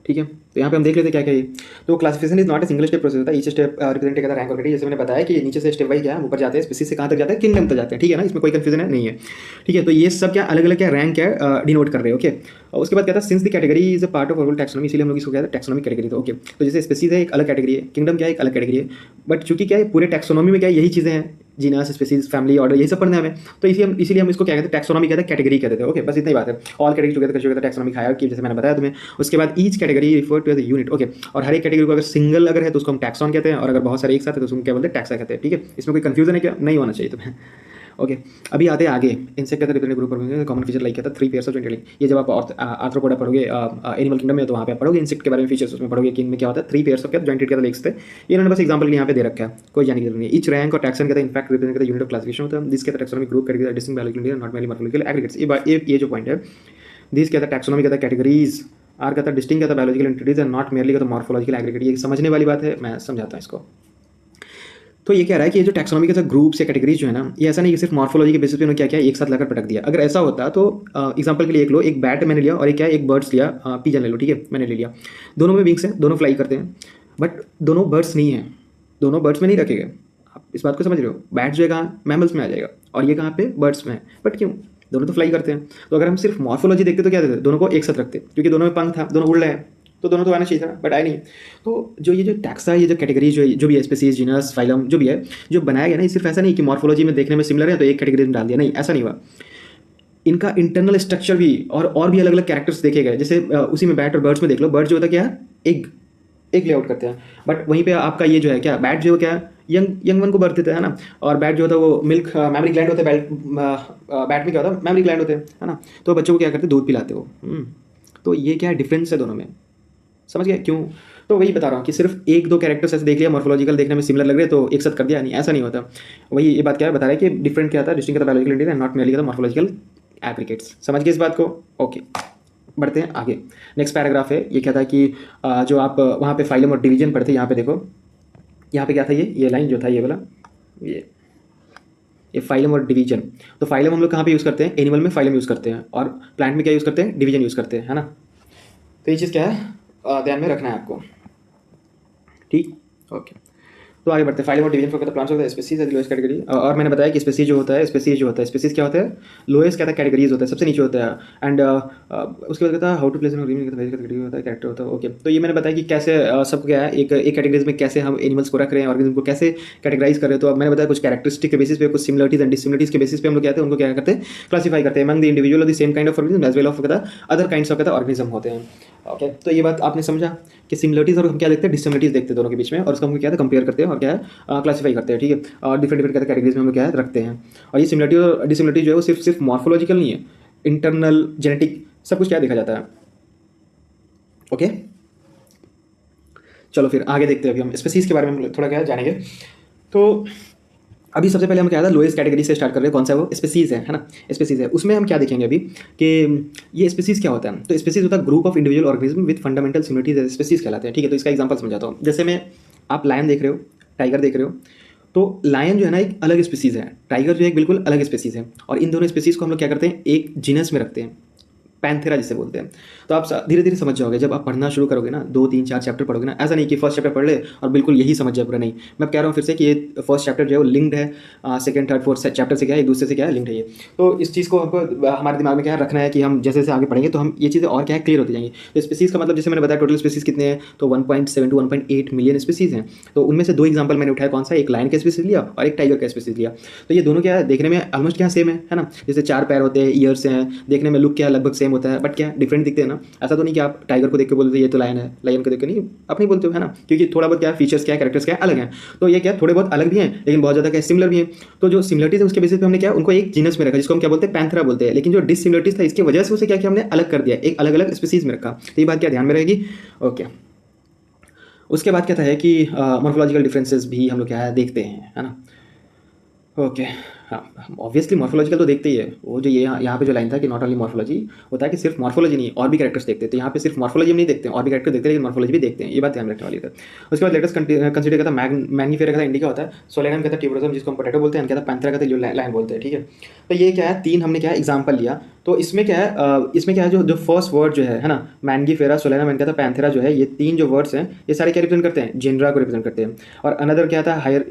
ठीक है। तो यहाँ पे हम देख लेते हैं क्या क्या ये। तो classification is not a single step process होता है, ईच स्टेप रिप्रेजेंट करता है रैंक और कैटेगरी। जैसे मैंने बताया कि नीचे से स्टेप वाइज क्या है ऊपर जाते हैं, स्पीसीज से कहाँ तक जाते हैं, किंगडम तक जाते हैं, ठीक है ना, इसमें कोई कंफ्यूजन है नहीं है, ठीक है। तो ये सब क्या अलग अलग क्या रैंक क्या है डिनोट कर रहे हैं, ओके। और उसके बाद क्या था, since the category is a part of overall taxonomy, इसलिए हम लोग इसको क्या है टैक्सोनॉमी कैटेगरी, तो ओके। तो जैसे स्पीसीज है एक अलग कैटेगरी है, किंगडम क्या है एक अलग कैटेगरी है, बट चूंकि क्या है पूरे टैक्सोनॉमी में क्या है यही चीज़ें हैं, जीनस स्पीसीज फैमिली ऑर्डर यही सब पढ़ना है हमें, तो इसीलिए हम इसको क्या कहते हैं टैक्सोनॉमी कहते हैं, कैटेगरी कहते हैं, ओके, बस इतना ही बात है। All category together taxonomic hierarchy जैसे मैंने बताया तुम्हें। उसके बाद each category refer to as a unit, okay. और हर एक कैटेगरी को अगर सिंगल अगर है तो उसको हम टैक्सॉन कहते हैं, और अगर बहुत सारे एक साथ है तो उसको क्या बोलते हैं टैक्सा कहते हैं, ठीक है। इसमें कोई कंफ्यूजन है क्या, नहीं होना चाहिए तुम्हें, ओके। अभी आते हैं आगे, इनसे कहते हैं ग्रुप कॉमन फीचर लाइक कहता है 3 पेयर्स ऑफ जेंटल। ये जब आप आर्थ्रोपोडा पढ़ोगे एनिमल किंगडम में तो वहाँ पे पढ़ोगे इंसेक्ट के बारे में फीचर्स उसमें पढ़ोगे, किंग में क्या होता है 3 पेयर्स ऑफ क्या जॉइंटेड क्या लेग्स थे, ये इन्होंने बस एग्जांपल के यहाँ पे दे रखा है, कोई जाने की जरूरत नहीं। ईच रैंक और टैक्सन कहता है इनफैक्ट रिप्रेजेंट करता है यूनिट ऑफ क्लासिफिकेशन होता है, दिस कहता है taxonomy group category distinct biological India not mainly morphological aggregates, ये जो पॉइंट है, दिस कहता है टैक्सोनॉमी कहता है कैटेगरीज, आर कहता है डिस्टिंक्ट कहता है biological entities and not merely कहता है मॉर्फोलॉजिकल एग्रीगेट। ये समझने वाली बात है, मैं समझाता हूँ इसको। तो ये कह रहा है कि ये जो टैक्सोनॉमी के ग्रुप्स या कैटेगरीज जो है ना, ये ऐसा नहीं कि सिर्फ मॉर्फोलॉजी के बेसिस पे उन्होंने क्या किया एक साथ लाकर पटक दिया। अगर ऐसा होता तो एग्जांपल के लिए एक लो, एक बैट मैंने लिया और एक क्या एक बर्ड्स लिया, पिजन ले लो, ठीक है, मैंने ले लिया, दोनों में विंग्स हैं, दोनों फ्लाई करते हैं, बट दोनों बर्ड्स नहीं है, दोनों बर्ड्स में नहीं रखे गए। आप इस बात को समझ रहे हो, बैट जो है कहाँ मैमल्स में आ जाएगा और ये कहाँ पे बर्ड्स में है, बट क्यों, दोनों तो फ्लाई करते हैं। तो अगर हम सिर्फ मॉर्फोलॉजी देखते तो क्या देते, दोनों को एक साथ रखते, क्योंकि दोनों में पंख था, दोनों उड़ रहे हैं, तो दोनों तो आना चाहिए था, बट आए नहीं। तो जो ये जो टैक्सा, ये जो कैटेगरी जो भी है स्पीसीज जीनस फाइलम जो भी है जो बनाया गया ना, सिर्फ ऐसा नहीं कि मॉर्फोलॉजी में देखने में सिमिलर है तो एक कैटेगरी में डाल दिया, नहीं ऐसा नहीं हुआ। इनका इंटरनल स्ट्रक्चर भी और भी अलग अलग कैरेक्टर्स देखे गए। जैसे उसी में बैट और बर्ड्स में देख लो, बर्ड जो होता है क्या एक लेआउट करते हैं, बट वहीं पे आपका ये जो है क्या बैट जो क्या यंग वन को बर्थ देता है ना, और बैट जो होता है वो मिल्क मैमरी ग्लैंड होते हैं, बैट में क्या होता है मैमरी ग्लैंड होते हैं, है ना, तो बच्चों को क्या करते हैं दूध पिलाते हो। तो ये क्या डिफरेंस है दोनों में, समझ गए क्यों। तो वही बता रहा हूँ कि सिर्फ एक दो कैरेक्टर्स ऐसे देख लिया मॉर्फोलॉजिकल देखने में सिमिलर लग रहे तो एक साथ कर दिया, नहीं ऐसा नहीं होता। वही ये बात क्या है बता रहा है कि डिफरेंट क्या था, डिस्टिंक्ट का बायोलॉजिकल इंडिया नॉट मेयरली का मॉर्फोलॉजिकल एग्रीगेट्स। समझ गए इस बात को, ओके। बढ़ते हैं आगे, नेक्स्ट पैराग्राफ है, ये क्या था कि जो आप वहाँ पे फाइलम और डिवीजन पढ़ते, यहाँ पे देखो, यहाँ पे क्या था, ये लाइन जो था ये वाला, ये फाइलम और डिवीजन। तो फाइलम हम लोग कहाँ पे यूज़ करते हैं, एनिमल में फाइलम यूज़ करते हैं, और प्लांट में क्या यूज़ करते हैं, डिवीजन यूज़ करते हैं, है ना। तो ये चीज़ क्या है ध्यान में रखना है आपको, ठीक, ओके। तो आगे बढ़ते हैं, फाइलम और डिवीजन फॉर प्लांट्स होता है स्पीसीज है लोएस्ट कैटेगरी। और मैंने बताया कि स्पीसीज जो होता है स्पीसीज क्या होता है लोएस्ट क्या था कैटेगरीज होता है, सबसे नीचे होता है। एंड उसके बाद कहता है हाउ टू प्लेस कैटेगरी होता है, कैरेक्टर होता है, ओके। तो ये मैंने बताया कि कैसे सब क्या है एक कैटेगरीज में कैसे हम एनिमल्स को रख रहे हैं, ऑर्गेनिज्म को कैसे कैटेगराइज कर रहे हैं। तो अब मैंने बताया कुछ कैरेक्टरिस्टिक के बेसिस पे, कुछ सिमिलरिटीज एंड डिसिमिलरिटीज के बेसिस पे हम लोग क्या है उनको क्या करते हैं क्लासीफाई करते हैं among the individual of the same kind of organism as well of other kinds of organism होते हैं, ओके। तो ये बात आपने समझा कि सिमिलरिटीज और हम क्या देखते हैं डिसिमिलरिटीज देखते हैं दोनों के बीच में, और उसका हम क्या है कंपेयर करते हैं और क्या है क्लासीफाई करते हैं, ठीक है। और डिफरेंट कैटेगरीज में हम लोग क्या है रखते हैं। और ये सिमिलरिटी और डिसिमिलरिटी जो है वो सिर्फ मॉर्फोलॉजिकल नहीं है, इंटरनल जेनेटिक सब कुछ क्या देखा जाता है, ओके। चलो फिर आगे देखते हैं, अभी हम स्पीसीज के बारे में थोड़ा क्या जानेंगे। तो अभी सबसे पहले हम क्या था लोएस्ट कैटेगरी से स्टार्ट कर रहे हैं, कौन सा है वो स्पीसीज है ना, स्पीसीज है। उसमें हम क्या देखेंगे अभी कि ये स्पीसीज क्या होता है। तो स्पीसीज होता है group of individual organism with fundamental similarities, species कहलाते हैं, ठीक है। तो इसका एग्जांपल समझाता हूँ। जैसे में आप लायन देख रहे हो, टाइगर देख रहे हो, तो लायन जो है ना एक अलग स्पीसीज है, टाइगर जो है एक बिल्कुल अलग स्पीसीज है, और इन दोनों स्पीसीज को हम लोग क्या करते हैं एक जीनस में रखते हैं, पैंथेरा जिसे बोलते हैं। तो आप धीरे धीरे समझ जाओगे जब आप पढ़ना शुरू करोगे ना, 2 3 4 चैप्टर पढ़ोगे ना, ऐसा नहीं कि फर्स्ट चैप्टर पढ़ ले और बिल्कुल यही समझ जाए पूरा, नहीं। मैं कह रहा हूँ फिर से कि ये फर्स्ट चैप्टर जो है वो लिंक्ड है सेकंड थर्ड फोर्थ चैप्टर से, क्या है एक दूसरे से क्या है लिंक्ड है ये। तो इस चीज़ को हमको हमारे दिमाग में क्या है रखना है कि हम जैसे जैसे आगे पढ़ेंगे तो हम ये चीज़ें और क्या है क्लियर होती जाएंगी। तो स्पीसीज़ का मतलब जैसे मैंने बताया टोटल स्पीसीज़ कितने हैं, तो 1.7 to 1.8 मिलियन स्पीसीज़ हैं। तो उनमें से 2 एग्जाम्पल मैंने उठाया, कौन सा, एक लायन का स्पीसीज़ लिया और एक टाइगर का स्पीसीज़ लिया। तो ये दोनों क्या है देखने में ऑलमोस्ट क्या सेम है ना। जैसे 4 पैर होते हैं, ईयर्स हैं, देखने में लुक क्या लगभग सेम होता है, बट क्या डिफरेंट दिखते हैं ना। ऐसा तो नहीं कि आप टाइगर को देख के बोलते ये तो लायन है, लायन को देख के नहीं, आप नहीं बोलते हो है ना, क्योंकि थोड़ा बहुत क्या फीचर्स क्या कैरेक्टर्स क्या अलग हैं। तो ये क्या थोड़े बहुत अलग भी हैं लेकिन बहुत ज़्यादा क्या सिमिलर भी हैं। तो जो सिमिलरिटीज है उसके बेसिस पे हमने क्या उनको एक जीनस में रखा, जिसको हम क्या बोलते हैं पैंथेरा बोलते हैं। लेकिन जो डिससिमिलरिटीज था इसकी वजह से उसे क्या किया हमने अलग कर दिया, एक अलग अलग स्पीसीज में रखा। तो ये बात क्या ध्यान में रहेगी। ओके, उसके बाद क्या था है कि मॉर्फोलॉजिकल डिफरेंसेस भी हम लोग क्या है देखते हैं, है ना। ओके, हाँ ऑब्वियसली मॉर्फोलॉजिकल तो देखते ही है। वो जो ये यहाँ पे जो लाइन था कि नॉट ओनली मॉर्फोलॉजी, होता है कि सिर्फ मॉर्फोलॉजी नहीं और भी कैरेक्टर्स देखते हैं। तो यहाँ पे सिर्फ मॉर्फोलॉजी हम नहीं देखते हैं, और भी कैरेक्टर देखते हैं लेकिन मॉर्फोलॉजी भी देखते हैं, ये बात ध्यान रखने वाली है। उसके बाद लेटेस्ट कंसिडर करता मैंगनीफेरा का इंडिका होता है, सोलेनम का था ट्यूबरोसम जिसको हम पोटैटो बोलते हैं, क्या था पैंथेरा का था जो लाइन बोलते हैं, ठीक है। तो ये क्या है 3 हमने क्या है एग्जाम्पल लिया। तो इसमें क्या है इसमें क्या है जो फर्स्ट वर्ड जो है ना, मैंगनीफेरा, सोलेनम एंड क्या था पैंथेरा जो है, ये 3 जो वर्ड्स हैं ये सारे क्या रिप्रेजेंट करते हैं, जेनरा को रिप्रेजेंट करते हैं। और अनदर क्या था हायर,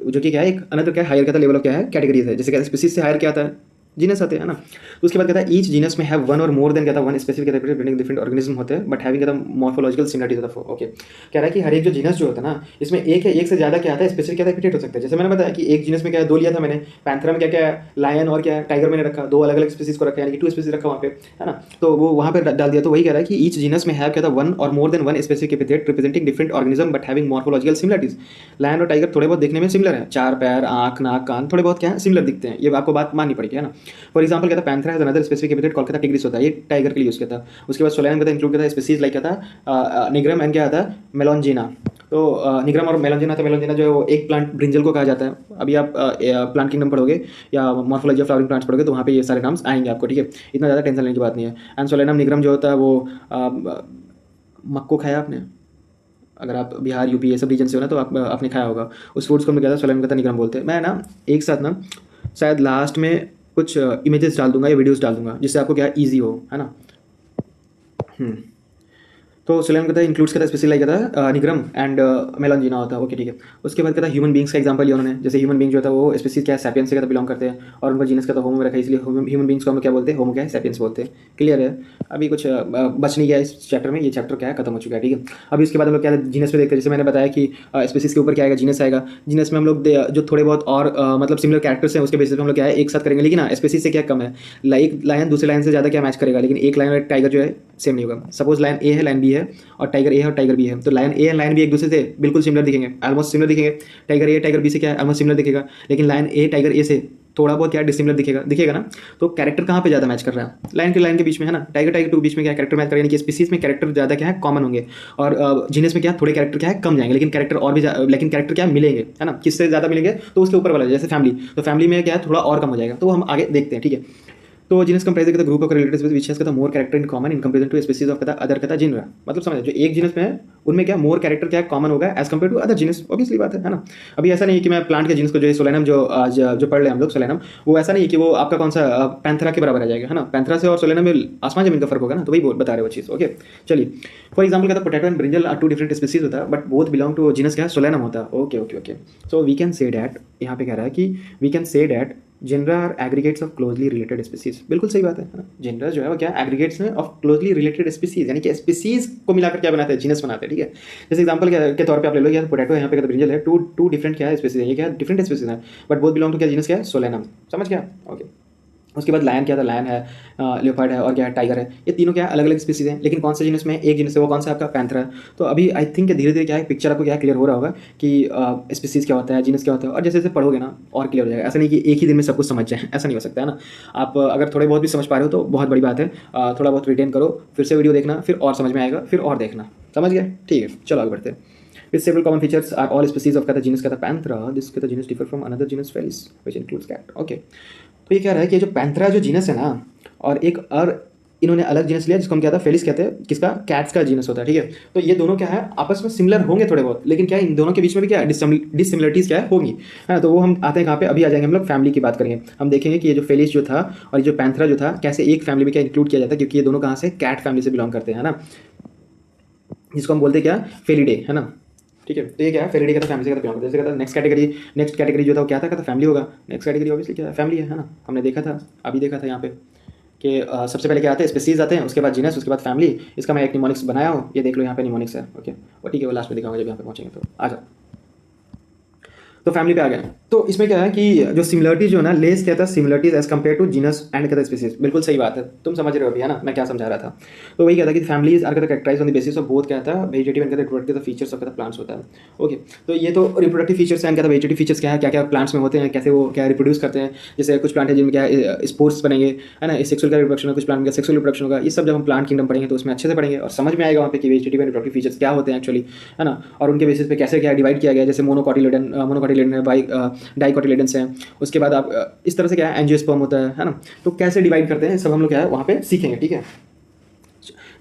जो कि क्या है एक अनदर क्या हायर क्या था लेवल ऑफ क्या है कैटेगरीज है, जैसे क्या स्पीसीज से हायर क्या आता है जीनस आते हैं ना। तो उसके बाद कहता है ईच जीनस में हैव वन और मोर देन कहता है one specific representing different organism होते हैं बट हैविंग कहता है मॉर्फोलॉजिकल सिमिलरिटीज ऑफ। ओके, कह रहा है कि हर एक जो जीनस जो होता है ना इसमें एक है, एक से ज्यादा क्या आता है स्पेसिफिक क्या एपिथेट हो सकता है। जैसे मैंने बताया कि एक जीनस में क्या है 2 लिया था मैंने, पैंथेरा में क्या क्या है लायन और क्या है टाइगर मैंने रखा, 2 अलग अलग स्पीसीज को रखा, यानी कि 2 स्पीसीज रखा वहाँ पे, है ना। तो वो वहाँ पे डाल दिया। तो वही कह रहा है कि ईच जीनस में हैव क्या था वन और more than one specific epithet representing different organism but having morphological similarities. Lion और टाइगर थोड़े बहुत देखने में सिमिलर है, 4 पैर, आंख, नाक, कान थोड़े बहुत क्या है सिमिलर दिखते हैं, ये आपको बात माननी पड़ेगी, है ना। फॉर एग्जाम्पल क्या था Panthera has another specific epithet called tigris होता है, ये टाइगर के लिए यूज किया था। उसके बाद सोलेनम का इंक्लूड किया था स्पीसीज लाइक क्या था निग्रम एंड क्या था मेलोंजिना। तो निग्रम और मेलोंजिना, तो मेलोंजिना जो एक प्लांट ब्रिंजल को कहा जाता है। अभी आप प्लांट किंगडम पढ़ोगे या मॉर्फोलॉजी ऑफ फ्लावरिंग प्लांट्स पढ़ोगे तो वहाँ पे ये सारे नाम्स आएंगे आपको, ठीक है। इतना ज़्यादा टेंशन लेने की बात नहीं है। एंड सोलेनम निग्रम जो होता है वो मक्को खाया आपने, अगर आप बिहार यूपी ये सब रीजन से हो ना तो आपने खाया होगा उस फ्रूट्स को हम क्या था सोलेनम का था निग्रम बोलते हैं। मैं ना एक साथ ना शायद लास्ट में कुछ इमेजेस डाल दूंगा या वीडियोस डाल दूंगा जिससे आपको क्या ईजी हो, है ना। तो सोलेनम कहता है इंक्लूड्स कहता है स्पेशली लाइक कहता है निग्रम एंड मेलोंजिना होता है। ओके ठीक है। उसके बाद कहता है ह्यूमन बींग्स का एग्जांपल लिया उन्होंने, जैसे ह्यूमन बींग जो होता है वो स्पेसीज क्या सैपियंस से कहता बिलोंग करते हैं और उनका जीनस का तो होमो में रखा है, इसलिए ह्यूमन बींग्स को हम क्या बोलते हैं, होमो क्या है सैपियंस बोलते हैं। क्लियर है, अभी कुछ बच नहीं गया इस चैप्टर में, ये चैप्टर क्या है खत्म हो चुका है, ठीक है। अभी उसके बाद हम लोग क्या जीनस में देखते हैं, जैसे मैंने बताया कि स्पेसीज के ऊपर क्या आएगा जीनस आएगा। जीनस में हम लोग जो थोड़े बहुत और मतलब सिमिलर कैरेक्टर्स हैं उसके बेसिस पे हम लोग क्या है एक साथ करेंगे, लेकिन स्पेसीज से क्या कम है, एक लायन दूसरे लायन से ज़्यादा क्या मैच करेगा, लेकिन एक लायन और टाइगर जो है सेम नहीं होगा। सपोज लायन ए है लायन बी है और टाइगर ए है और टाइगर बी है, तो lion A and lion B एक दूसरे से बिल्कुल सिमिलर दिखेंगे, ऑलमोस्ट सिमिलर दिखेंगे। टाइगर ए टाइगर बी से क्या है ऑलमोस्ट सिमिलर दिखेगा, लेकिन लायन ए टाइगर ए से थोड़ा बहुत क्या डिसिमिलर दिखेगा ना। तो कैरेक्टर कहाँ पे ज़्यादा मैच कर रहा है, लाइन के बीच में, है ना। टाइगर के बीच में क्या कैरेक्टर मैच कर रहा है, यानी कि स्पीसीज में कैरेक्टर ज़्यादा क्या है कॉमन होंगे और जीनस में क्या थोड़े कैरेक्टर क्या है कम जाएंगे, लेकिन कैरेक्टर क्या मिलेंगे, है ना। किससे ज़्यादा मिलेंगे तो उसके ऊपर वाला, जैसे फैमिली, तो फैमिली में क्या है थोड़ा और कम हो जाएगा, तो हम आगे देखते हैं, ठीक है। तो जीनस कंपेयर करता group of relatives which has more character in common in comparison to species of other कहता जिनरा। मतलब समझ जो एक जीनस में है उनमें क्या मोर कैरेक्टर क्या कॉमन होगा as compare to other genus, obviously बात है ना। अभी ऐसा नहीं है कि मैं प्लांट के जीनस को जो है सोलेनम जो आज जो पढ़ रहे हैं हम लोग सोलेनम, वो ऐसा नहीं है कि वो आपका कौन सा पैंथेरा के बराबर आ जाएगा, है ना। पैंथेरा से और सोलेनम में आसमान जमीन का फर्क होगा ना, तो वही बता रहे वो चीज़। ओके चलिए, फॉर एग्जाम्पल कहता potato and brinjal are 2 different species होता है but both belong to genus क्या है सोलेनम होता है। Okay okay okay, so we can say that, यहाँ पे कह रहा है कि we can say that genera are aggregates of closely related species. बिल्कुल सही बात है ना। जेनरा जो है वो क्या एग्रीगेट्स हैं ऑफ क्लोजली रिलेटेड स्पीसीज, यानी कि स्पीसीज को मिलाकर क्या बनाते हैं जीनस बनाते हैं, ठीक है। जैसे एग्जांपल के तौर पे आप ले लो, यार पोटैटो यहाँ पे क्या ब्रिंजल है, टू डिफरेंट क्या है स्पीसीज है, ये क्या डिफरेंट स्पीसीज है बट बोथ बिलोंग टू क्या जीनस क्या है सोलेनम, समझ गया। ओके, उसके बाद लायन क्या था, लायन है, लियोपार्ड है और क्या है टाइगर है, ये तीनों क्या अलग अलग स्पीसीज हैं, लेकिन कौन सा जीनस में एक जीनस है वो कौन सा आपका पैंथेरा है। तो अभी आई थिंक धीरे धीरे क्या है पिक्चर आपको क्या क्लियर हो रहा होगा कि स्पीसीज क्या होता है, जीनस क्या होता है, और जैसे जैसे पढ़ोगे ना और क्लियर हो जाएगा। ऐसा नहीं कि एक ही दिन में सब कुछ समझ जाए, ऐसा नहीं हो सकता है ना। आप अगर थोड़े बहुत भी समझ पा रहे हो तो बहुत बड़ी बात है, थोड़ा बहुत रिटेन करो, फिर से वीडियो देखना, फिर और समझ में आएगा, फिर और देखना, समझ गया, ठीक है। चलो आगे बढ़ते हैं। With several common features are all species of genus Panthera. This genus differ from another genus Felis, which includes cat. Okay. तो ये क्या रहा है कि जो पैंथेरा जो जीनस है ना और एक और इन्होंने अलग जीनस लिया जिसको हम क्या था फेलिस कहते हैं, किसका, कैट्स का जीनस होता है, ठीक है। तो ये दोनों क्या है आपस में सिमिलर होंगे थोड़े बहुत, लेकिन क्या है इन दोनों के बीच में भी क्या डिससिमिलरिटीज क्या है होंगी, है ना। तो वो हम आते हैं कहाँ पे, अभी आ जाएंगे हम लोग फैमिली की बात करेंगे। हम देखेंगे कि ये जो फेलिस जो था और ये जो पैंथरा जो था कैसे एक फैमिली में क्या इंक्लूड किया जाता है, क्योंकि ये दोनों कहाँ से, कैट फैमिली से बिलोंग करते हैं ना, जिसको हम बोलते हैं क्या, फेलिडे, है ना। ठीक है, तो ये क्या है, फेलिडे का था फैमिली से बिलोंग करता है। जैसे कहता नेक्स्ट कैटेगरी जो था वो क्या था, कहता फैमिली होगा। नेक्स्ट कैटेगरी ऑब्वियसली क्या है, फैमिली है ना। हमने देखा था, अभी देखा था यहाँ पे कि सबसे पहले क्या आते हैं, स्पेसीज आते हैं, उसके बाद जीनस, उसके बाद फैमिली। इसका मैं एक निमोनिक्स बनाया हूँ, ये देख लो यहाँ पे निमोनिक्स है, ओके। और ठीक है, वो लास्ट में दिखाऊंगा जब यहाँ पे पहुँचेंगे, तो आ जाओ। तो फैमिली पे आ गए। तो इसमें क्या है कि जो सिमिलरिटी जो है ना, लेस कहता है similarities as compare to genus and कहता है स्पीसीज। बिल्कुल सही बात है, तुम समझ रहे हो अभी, है ना, मैं क्या समझा रहा था। तो वही कहता है कि फैमिलीज आर कहता characterize on the basis of both कहता है वेजिटेटिव एंड कहता रिप्रोडक्टिव फीचर्स ऑफ कहता प्लांट्स होता है, ओके। तो ये तो रिप्रोडक्टिव फीचर्स एंड कहता वेजिटेटिव फीचर्स क्या है, क्या क्या प्लांट्स में होते हैं, कैसे वो क्या रिप्रोड्यूस करते हैं। जैसे कुछ प्लांट है जिनमें क्या स्पोर्ट्स बनेंगे, है ना, सेक्सुअल का रिप्रोडक्शन है, कुछ प्लांट में सेक्सुअल रिप्रोडक्शन होगा। ये सब जब हम प्लांट किंगडम पढ़ेंगे तो उसमें अच्छे से पढ़ेंगे और समझ में आएगा वहाँ पे कि वेजिटेटिव एंड रिप्रोडक्टिव फीचर्स क्या होते हैं एक्चुअली, है ना। और उनके बेसिस पे कैसे क्या डिवाइड किया गया, जैसे मोनोकॉटिलेडन है, डाइकोटिलेडन्स हैं। उसके बाद आप इस तरह से क्या है, एंजियोस्पर्म होता है ना। तो कैसे डिवाइड करते हैं सब हम लोग क्या है वहाँ पे सीखेंगे, ठीक है।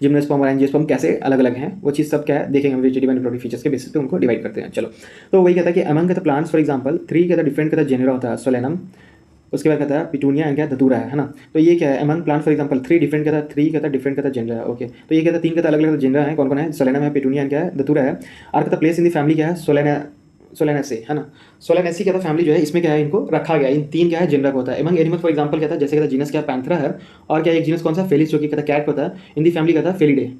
जिम्नोस्पर्म और एंजियोस्पर्म कैसे अलग अलग हैं, वो चीज़ सब क्या है देखेंगे, वेजिटेटिव एंड रिप्रोडक्टिव फीचर्स के बेसिस पे उनको डिवाइड करते हैं। चलो, तो वही कहता है कि अमंग कहता प्लांट्स फॉर एग्जांपल 3 कहता डिफरेंट कहता जेनरा होता है, सोलेनम, उसके बाद कहता है पिटूनिया एंड क्या धतूरा है ना। तो ये क्या है, among plant for example 3 different कहता 3 कहता डिफरेंट कहता जेनरा है, ओके। तो ये कहता 3 कहता अलग अलग जेनरा है, कौन कौन है, सोलेनम है, पिटूनिया एंड क्या है धतूरा है। और कहता प्लेस इन द फैमिली क्या है, सोलेनेसी, है ना। सोलेनेसी क्या था फैमिली जो है, इसमें क्या है इनको रखा गया, इन 3 क्या है जेनरा को होता है। एमंग एनिमल फॉर एग्जांपल क्या था, जैसे कहता जीनस क्या पैंथरा है, और क्या एक जीनस कौन सा, फेलिस जो कि कहता कैट होता है। इन दी फैमिली कहता फेलिडे।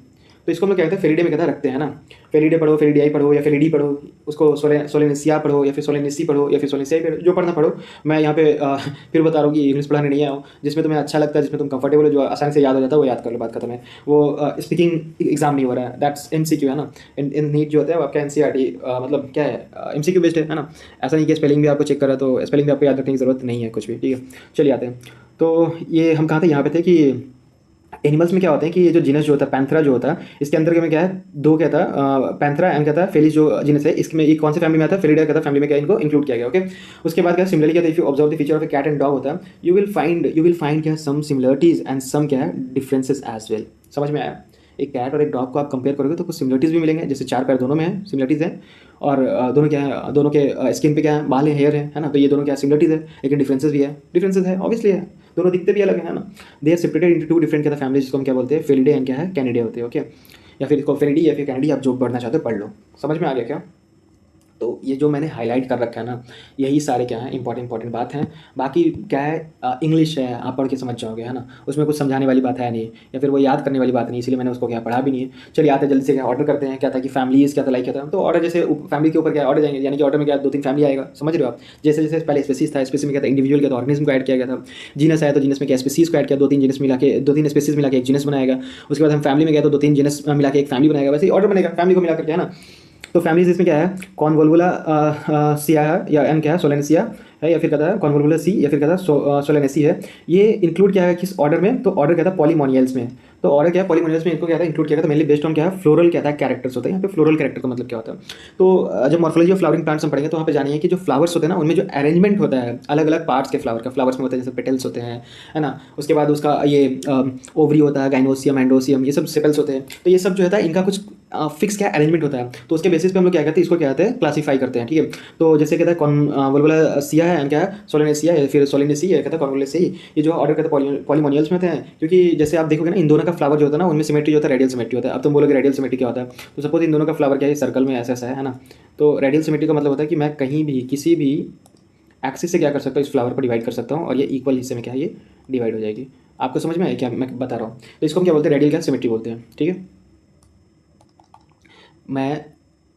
तो इसको हम लोग क्या कहते हैं, फेलिडे में कहता रखते हैं ना। फेलिडे पढ़ो, फेलिडियाई पढ़ो, या फेलिडी पढ़ो, उसको सोलेनेसिया पढ़ो, या फिर सोलेनेसी पढ़ो, या फिर सोलेनेसियाई पढ़ो, जो पढ़ना पढ़ो। मैं यहाँ पे फिर बता रहा हूँ कि इंग्लिश पढ़ाने नहीं आया हूँ, जिसमें तुम्हें अच्छा लगता है, जिसमें तुम कंफर्टेबल हो, जो आसानी से याद हो जाता है वो याद कर लो, बात खत्म है। वो स्पीकिंग एग्जाम नहीं हो रहा है, दैट्स MCQ, है ना। इन नीट जो होता है वो आपका NCERT मतलब क्या है, MCQ बेस्ड है ना। ऐसा नहीं कि स्पेलिंग भी आपको चेक कर रहा है, तो स्पेलिंग भी आपको याद रखने की जरूरत नहीं है कुछ भी, ठीक है। चलिए आते हैं। तो ये हम कहाँ थे, यहाँ पे थे कि एनिमल्स में क्या होते हैं कि ये जो जीनस जो होता है पैंथरा जो होता है, इसके अंदर में क्या है, दो क्या था, पैंथरा एंड क्या था फेलिस जो जीनस है, इसमें एक कौन से फैमिली में आता है, फेलिडा क्या था फैमिली में क्या इनको इंक्लूड किया गया, ओके। उसके बाद क्या सिमिलरली क्या था, if you observe the feature of a cat and dog होता है, यू विल फाइंड क्या सम सिमिलरिटीज एंड सम क्या है डिफरेंसेस एज वेल। समझ में आया। एक कैट और एक डॉग को आप कंपेयर करोगे तो कुछ सिमिलरिटीज भी मिलेंगे, जैसे 4 पैर दोनों में है, सिमिलरिटीज है। और दोनों क्या है, दोनों के स्किन पे क्या है, बाल है, हेयर है ना। तो ये दोनों क्या सिमिलरिटीज है, लेकिन डिफरेंसेस भी है, डिफरेंसेस है ऑब्वियसली है, दोनों दिखते भी अलग है ना। They are separated into 2 different क्या था फैमिली, जिसको हम क्या बोलते हैं, फेलिडे एंड क्या है कैनिडे होते हैं, ओके। या फिर इसको फेलिडी या फिर कैनिडी, आप जो पढ़ना चाहते हो पढ़ लो। समझ में आ गया क्या। तो ये जो मैंने हाईलाइट कर रखा है ना, यही सारे क्या है इंपॉर्टेंट बात हैं। बाकी क्या है, इंग्लिश है, आप पढ़ के समझ जाओगे, है ना। उसमें कुछ समझाने वाली बात है नहीं, या फिर वो याद करने वाली बात नहीं, इसलिए मैंने उसको क्या पढ़ा भी नहीं है। चलिए आते जल्दी से क्या ऑर्डर करते हैं, क्या था कि फैमिलीज क्या था, लाइक क्या था। तो ऑर्डर जैसे फैमिली के ऊपर क्या ऑर्डर जाएंगे, यानी कि ऑर्डर में क्या 2-3 फैमिली आएगा, समझ रहे हो आप। जैसे जैसे पहले स्पेसीज था, स्पेसीज में क्या था इंडिविजुअल क्या था, ऑर्गेनिज्म को ऐड किया गया था। जीनस आया तो जीनस में क्या स्पेसीज को ऐड किया, 2-3 जीनस मिला के 2-3 स्पेसीज मिला के एक जीनस बनाएगा। उसके बाद हम फैमिली में गए तो 2-3 जीनस मिला के एक फैमिली बनाएगा, वैसे ही ऑर्डर बनेगा फैमिली को मिला करके, है ना। तो फैमिलीज इसमें क्या है, कॉन्वोल्वुला सिया है, या एन क्या है, सोलेनेसिया है, या फिर कहता है कॉन्वोल्वुला सी, या फिर कहता है सोलेनेसी है। ये इंक्लूड क्या है किस ऑर्डर में, तो ऑर्डर क्या था पॉलीमोनियल्स में। तो ऑर्डर क्या है पॉलीमोनियल्स में, इनको क्या था इंक्लूड किया था मेनली बेस्ड ऑन क्या है, फ्लोरल क्या था कैरेक्टर्स होते हैं। यहाँ पे फ्लोरल कैरेक्टर का मतलब क्या होता है, तो जब मॉर्फोलॉजी ऑफ फ्लावरिंग प्लांट्स हम पढ़ेंगे तो वहाँ पे जानिए कि जो फ्लावर्स होते हैं ना, उनमें जो अरेंजमेंट होता है अलग अलग पार्ट्स के फ्लावर का, फ्लावर्स में होते हैं जैसे पेटल्स होते हैं, है ना। उसके बाद उसका ये ओवरी होता है, गाइनोसियम एंडोसियम, ये सब सेपल्स होते हैं। तो ये सब जो होता है इनका कुछ फिक्स क्या अरेंजमेंट होता है, तो उसके बेसिस पे हम लोग क्या करते हैं, इसको क्या कहते हैं क्लासीफाई करते हैं, ठीक है। तो जैसे कहता है कॉन्वोल्वुला सिया है, क्या है सोलेनेसिया है, फिर सोलेनेसी है, कहता है कॉन्वोल्वुलेसी। ये जो ऑर्डर करते हैं पॉलीमोनियल्स में होते हैं, क्योंकि जैसे आप देखोगे ना इन दोनों का फ्लावर जो होता है ना, उनमें सिमेट्री होता है, रेडियल सिमेट्री होता है। अब तुम बोलोगे रेडियल सिमेट्री क्या होता है, तो सपोज इन दोनों का फ्लावर क्या है, सर्कल में ऐसा है ना। तो रेडियल सिमेट्री का मतलब होता है कि मैं कहीं भी किसी भी एक्सिस से क्या कर सकता हूँ, इस फ्लावर पर डिवाइड कर सकता हूँ, और ये इक्वल हिस्से में क्या है ये डिवाइड हो जाएगी। आपको समझ में आया क्या मैं बता रहा हूँ। तो इसको हम क्या बोलते हैं, रेडियल क्या सिमेट्री बोलते हैं, ठीक है। मैं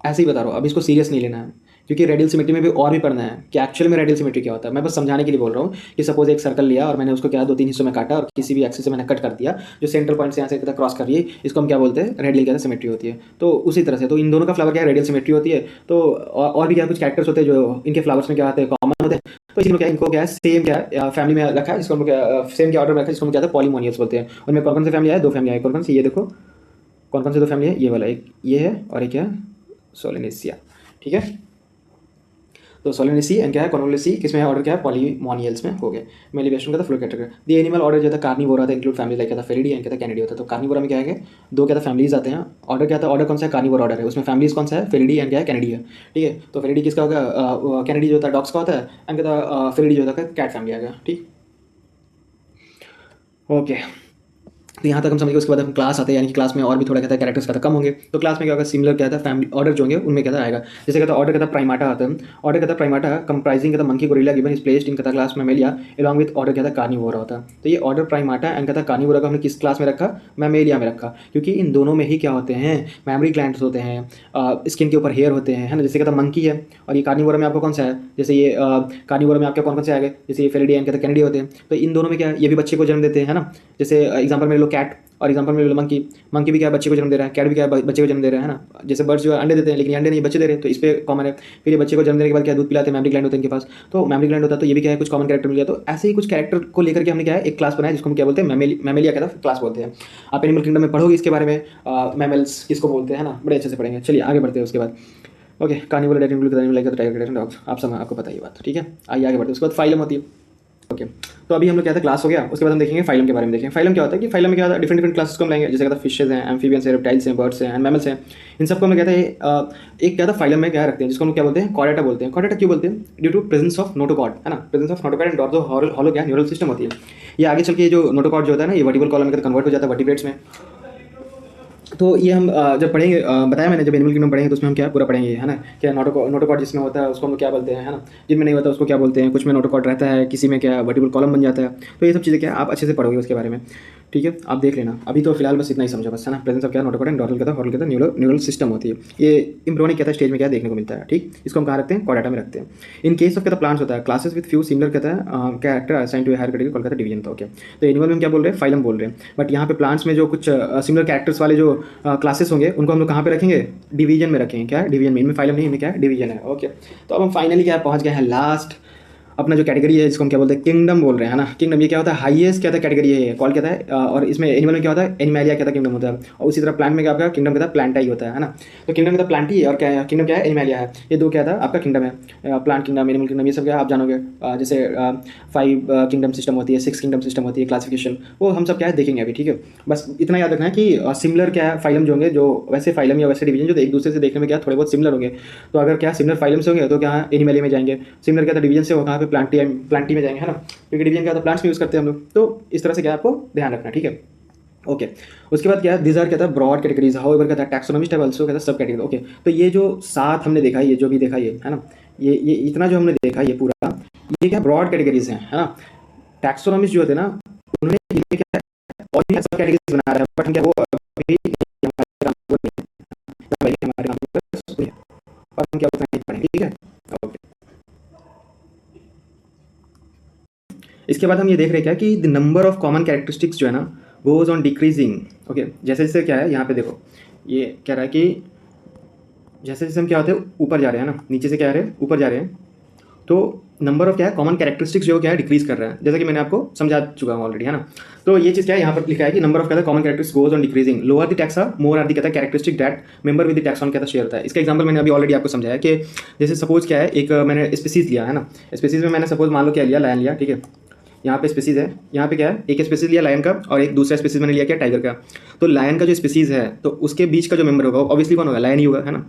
ऐसे ही बता रहा हूँ, अब इसको सीरियस नहीं लेना है, क्योंकि रेडियल सिमेट्री में भी और भी पढ़ना है कि एक्चुअल में रेडियल सिमेट्री क्या होता है। मैं बस समझाने के लिए बोल रहा हूँ कि सपोज एक सर्कल लिया और मैंने उसको क्या 2-3 हिस्सों में काटा, और किसी भी एक्सिस से मैंने कट कर दिया, जो सेंट्रल पॉइंट से यहाँ से क्रॉस कर रही है, इसको हम क्या बोलते हैं, रेडियल क्या सिमेट्री होती है। तो उसी तरह से तो इन दोनों का फ्लावर क्या है, रेडियल सिमेट्री होती है। तो और भी क्या कुछ कैरेक्टर्स होते हैं जो इनके फ्लावर्स में क्या आते हैं, कॉमन होते हैं। तो इसमें क्या इनको क्या है सेम क्या है फैमिली में रखा है, जिसको हम क्या सेम क्या ऑर्डर में रखा है, जिसको हम क्या है पॉलीमोनियल्स बोलते हैं। उनमें कौन कौन से फैमिली है, 2 फैमिली है, कौन कौन सी, ये देखो कौन कौन से 2 फैमिली है, ये वाला एक ये है और एक है सोलेनेसिया, ठीक है। तो सोलेनेसी एंड क्या है, कॉर्नोलेसी किसमें है ऑर्डर, क्या है पॉलीमोनियल्स में हो गए। मेलिवेशन का था flow category. The animal order जो था कार्निवोरा था, इंक्लूड फैमिली लाइक क्या था फेलिडी एंड क्या था कैनिडी होता है। तो कार्निवोरा में क्या है, दो क्या था फैमिलीज आते हैं। ऑर्डर क्या था, ऑर्डर कौन सा है, कार्निवोर ऑर्डर है, उसमें फैमिलीज कौन सा है, फेलिडी एंड क्या है कैनिडी है। ठीक है, तो फेलिडी किसका होगा, कैनिडी जो होता है डॉग्स का होता है, एंड क्या था फेलिडी जो होता है कैट फैमिली आ गया। ठीक, ओके। तो यहाँ तक हम समझ गए। उसके बाद हम क्लास आते हैं, यानी कि क्लास में और भी थोड़ा कहता है कैरेक्टर्स कहता कम होंगे। तो क्लास में क्या होगा, सिमिलर क्या था फैमिली ऑर्डर जो होंगे उनमें कहता आएगा। जैसे कहता ऑर्डर कहता प्राइमाटा आता है। ऑर्डर कहता प्राइमाटा कंप्राइजिंग कहता मंकी गोरिल्ला गिवन इज प्लेस्ड इन कहता class Mammalia along with order कहता कार्निवोरा होता है। तो ये ऑर्डर प्राइमाटा एंड कहता कार्निवोरा को हमने किस क्लास में रखा, मैमेलिया में रखा, क्योंकि इन दोनों में ही क्या होते हैं, मैमरी ग्लैंड्स होते हैं, स्किन के ऊपर हेयर होते हैं, है ना। जैसे कहता मंकी है और ये कार्निवोरा में आपको कौन सा है, जैसे ये कार्निवोरा में आपके कौन कौन से आ गए, जैसे ये फेलिडी एंड कहता कैनिडी होते हैं। तो इन दोनों में क्या है, ये भी बच्चे को जन्म देते हैं, है ना। जैसे एग्जाम्पल में लो कैट और एग्जांपल में मंकी, मंकी भी क्या है बच्चे को जन्म दे रहा है, कैट भी क्या है बच्चे को जन्म दे रहा है ना। जैसे बर्ड्स जो है अंडे देते हैं, लेकिन अंडे नहीं बच्चे दे रहे हैं, तो इस पे कॉमन है। फिर ये बच्चे को जन्म देने के बाद क्या दूध पिलाते हैं, मैमरी ग्लैंड होते हैं इनके पास, तो मैमरी ग्लैंड होता है। तो ये भी क्या है कुछ कॉमन कैरेक्टर मिल गया। तो ऐसे ही कुछ कैरेक्टर को लेकर के हमने क्या है एक क्लास बनाया, जिसको हम क्या बोलते हैं, मैमेलिया क्या था क्लास बोलते हैं। आप एनिमल किंगडम में पढ़ोगे इसके बारे में, मैमल्स किसको बोलते हैं, है ना, बड़े अच्छे से पढ़ेंगे। चलिए आगे बढ़ते हैं। उसके बाद ओके, कार्निवोर टाइगर डॉग्स, आप समय आपको पता ही बात, ठीक है। आइए आगे बढ़ते हैं। उसके बाद फाइलम होती है। ओके, तो अभी हम लोग क्या था क्लास हो गया। उसके बाद हम देखेंगे फाइलम के बारे में। देखेंगे फाइलम क्या होता है, कि फाइलम में क्या होता है, डिफरेंट क्लासेस को हम लेंगे। जैसे कहता है फिशेज हैं, एम्फीबियंस हैं, रेप्टाइल्स हैं, बर्ड्स हैं एंड मैमल्स हैं। इन सबको हम कहते हैं एक क्या था फाइलम में क्या रखते हैं, जिसको हम क्या बोलते हैं, कॉर्डेटा बोलते हैं। कॉर्डेटा क्यों बोलते हैं, due to presence of notochord, है ना। Presence of notochord and dorso hollow क्या न्यूरल सिस्टम होती है। ये आगे चल के जो नोटोकॉर्ड जो होता है ना, ये वर्टिकल कॉलम में कन्वर्ट हो जाता है वर्टिब्रेट्स में। तो ये हम जब पढ़ेंगे, बताया मैंने, जब एनिमल किंगडम पढ़ेंगे तो उसमें हम क्या पूरा पढ़ेंगे, है ना। क्या नोटोकॉर्ड जिसमें होता है उसको हम क्या बोलते हैं, है ना। जिनमें नहीं होता उसको क्या बोलते हैं, कुछ में नोटोकॉर्ड रहता है, किसी में क्या वर्टिकल कॉलम बन जाता है। तो ये सब चीज़ें क्या आप अच्छे से पढ़ोगे उसके बारे में, ठीक है। आप देख लेना। अभी तो फिलहाल बस इतना ही समझो बस, है ना। प्रेजेंस ऑफ क्या नोटोकॉर्ड एंड हॉर्ल कहता है न्यूरल सिस्टम होती है। ये इम्ब्रोनिक कहता है स्टेज में क्या देखने को मिलता है, ठीक। इसको हम कहाँ रखते हैं, कॉर्डेटा में रखते हैं। इन केस ऑफ कहता प्लांट्स होता है क्लासेस विद फ्यू सिमिलर कहता है character assign to higher category कहता डिवीजन था। ओके, तो एनिमल में हम क्या बोल रहे हैं, फाइलम बोल रहे हैं। बट यहाँ पे प्लांट्स में जो कुछ सिमिलर कैरेक्टर्स वाले जो क्लासेस होंगे उनको हम लोग कहाँ पे रखेंगे, डिवीजन में रखेंगे। क्या है, डिवीजन में। इनमें फाइलम नहीं, इनमें क्या है, डिवीजन है। ओके, तो अब हम फाइनली क्या पहुँच गए हैं लास्ट अपना जो कैटेगरी है, जिसको हम क्या बोलते हैं, किंगडम बोल रहे हैं, है ना। किंगडम ये क्या होता है, हाईएस्ट क्या था कैटेगरी है, कॉल क्या था। और इसमें एनिमल में क्या होता है, एनिमैलिया क्या था किंगडम होता है। और उसी तरह प्लांट में क्या आपका किंगडम क्या था, प्लांटा ही होता है ना। तो किंगडम क्या था, प्लांटी और क्या है, किंगडम क्या है, एनिमैलिया है। ये दो क्या था आपका किंगडम है, प्लांट किंगडम, एनिमल किंगडम, ये सब क्या आप जानोगे। जैसे 5 किंगडम सिस्टम होती है, 6 किंगडम सिस्टम होती है, क्लासिफिकेशन, वो हम सब क्या है देखेंगे अभी, ठीक है। बस इतना याद रखना है कि सिमिलर क्या है फाइलम जो होंगे, जो वैसे फाइलम या वैसे डिवीजन जो एक दूसरे से देखने में क्या थोड़े बहुत सिमिलर होंगे। तो अगर क्या सिमिलर फाइलम से होंगे तो क्या एनिमैलिया में जाएंगे, सिमिलर क्या था डिवीजन से हो कहाँ पे, प्लांटी में जाएंगे, है ना। क्योंकि डिवीजन क्या था प्लांट्स में यूज़ करते हैं हम लोग। तो इस तरह से क्या आपको ध्यान रखना, ठीक है। ओके, उसके बाद क्या है, दिस आर क्या था ब्रॉड कैटेगरीज, हाउ एवर क्या था टैक्सोनॉमिस्ट हैव आल्सो क्या था सब कैटेगरी। ओके, तो ये जो 7 हमने देखा, ये जो भी देखा ये, है ना, ये इतना जो हमने देखा ये पूरा, ये क्या ब्रॉड कैटेगरीज हैं, है ना। टैक्सोनॉमिस्ट जो होते हैं ना, उन्होंने ये क्या और भी सब कैटेगरीज बना रहे हैं, बट हम क्या वो अभी हमारे काम को नहीं है, हमारे काम को और हम क्या पढ़ेंगे, ठीक है। ओके, इसके बाद हम ये देख रहे हैं क्या कि the number of common characteristics जो है ना गोज ऑन डिक्रीजिंग। ओके, जैसे जैसे क्या है यहाँ पे देखो, ये कह रहा है कि जैसे जैसे हम क्या होते हैं ऊपर जा रहे हैं ना, नीचे से क्या आ रहे हैं ऊपर जा रहे हैं, तो नंबर ऑफ क्या है कॉमन कैरेक्टरिस्टिक्स जो क्या है डिक्रीज कर रहा है, जैसा कि मैंने आपको समझा चुका हूँ ऑलरेडी, है ना। तो ये चीज़ क्या है यहाँ पर लिखा है कि नंबर ऑफ क्या है common characteristics goes on decreasing, lower the taxa more are the कहता है characteristic that member with the taxon कहता शेयर होता है। इसका एग्जांपल मैंने अभी ऑलरेडी आपको समझाया कि जैसे सपोज क्या है, एक मैंने स्पीसीज लिया, है ना। स्पीसीज में मैंने सपोज मान लो क्या लिया, लायन लिया, ठीक है। यहाँ पे स्पीसीज है, यहाँ पे क्या है, एक स्पीसीज लिया लायन का और एक दूसरा स्पीसीज मैंने लिया क्या, टाइगर का। तो लायन का जो स्पीसीज है तो उसके बीच का जो मेंबर होगा ऑब्वियसली कौन होगा, लायन ही होगा, है ना।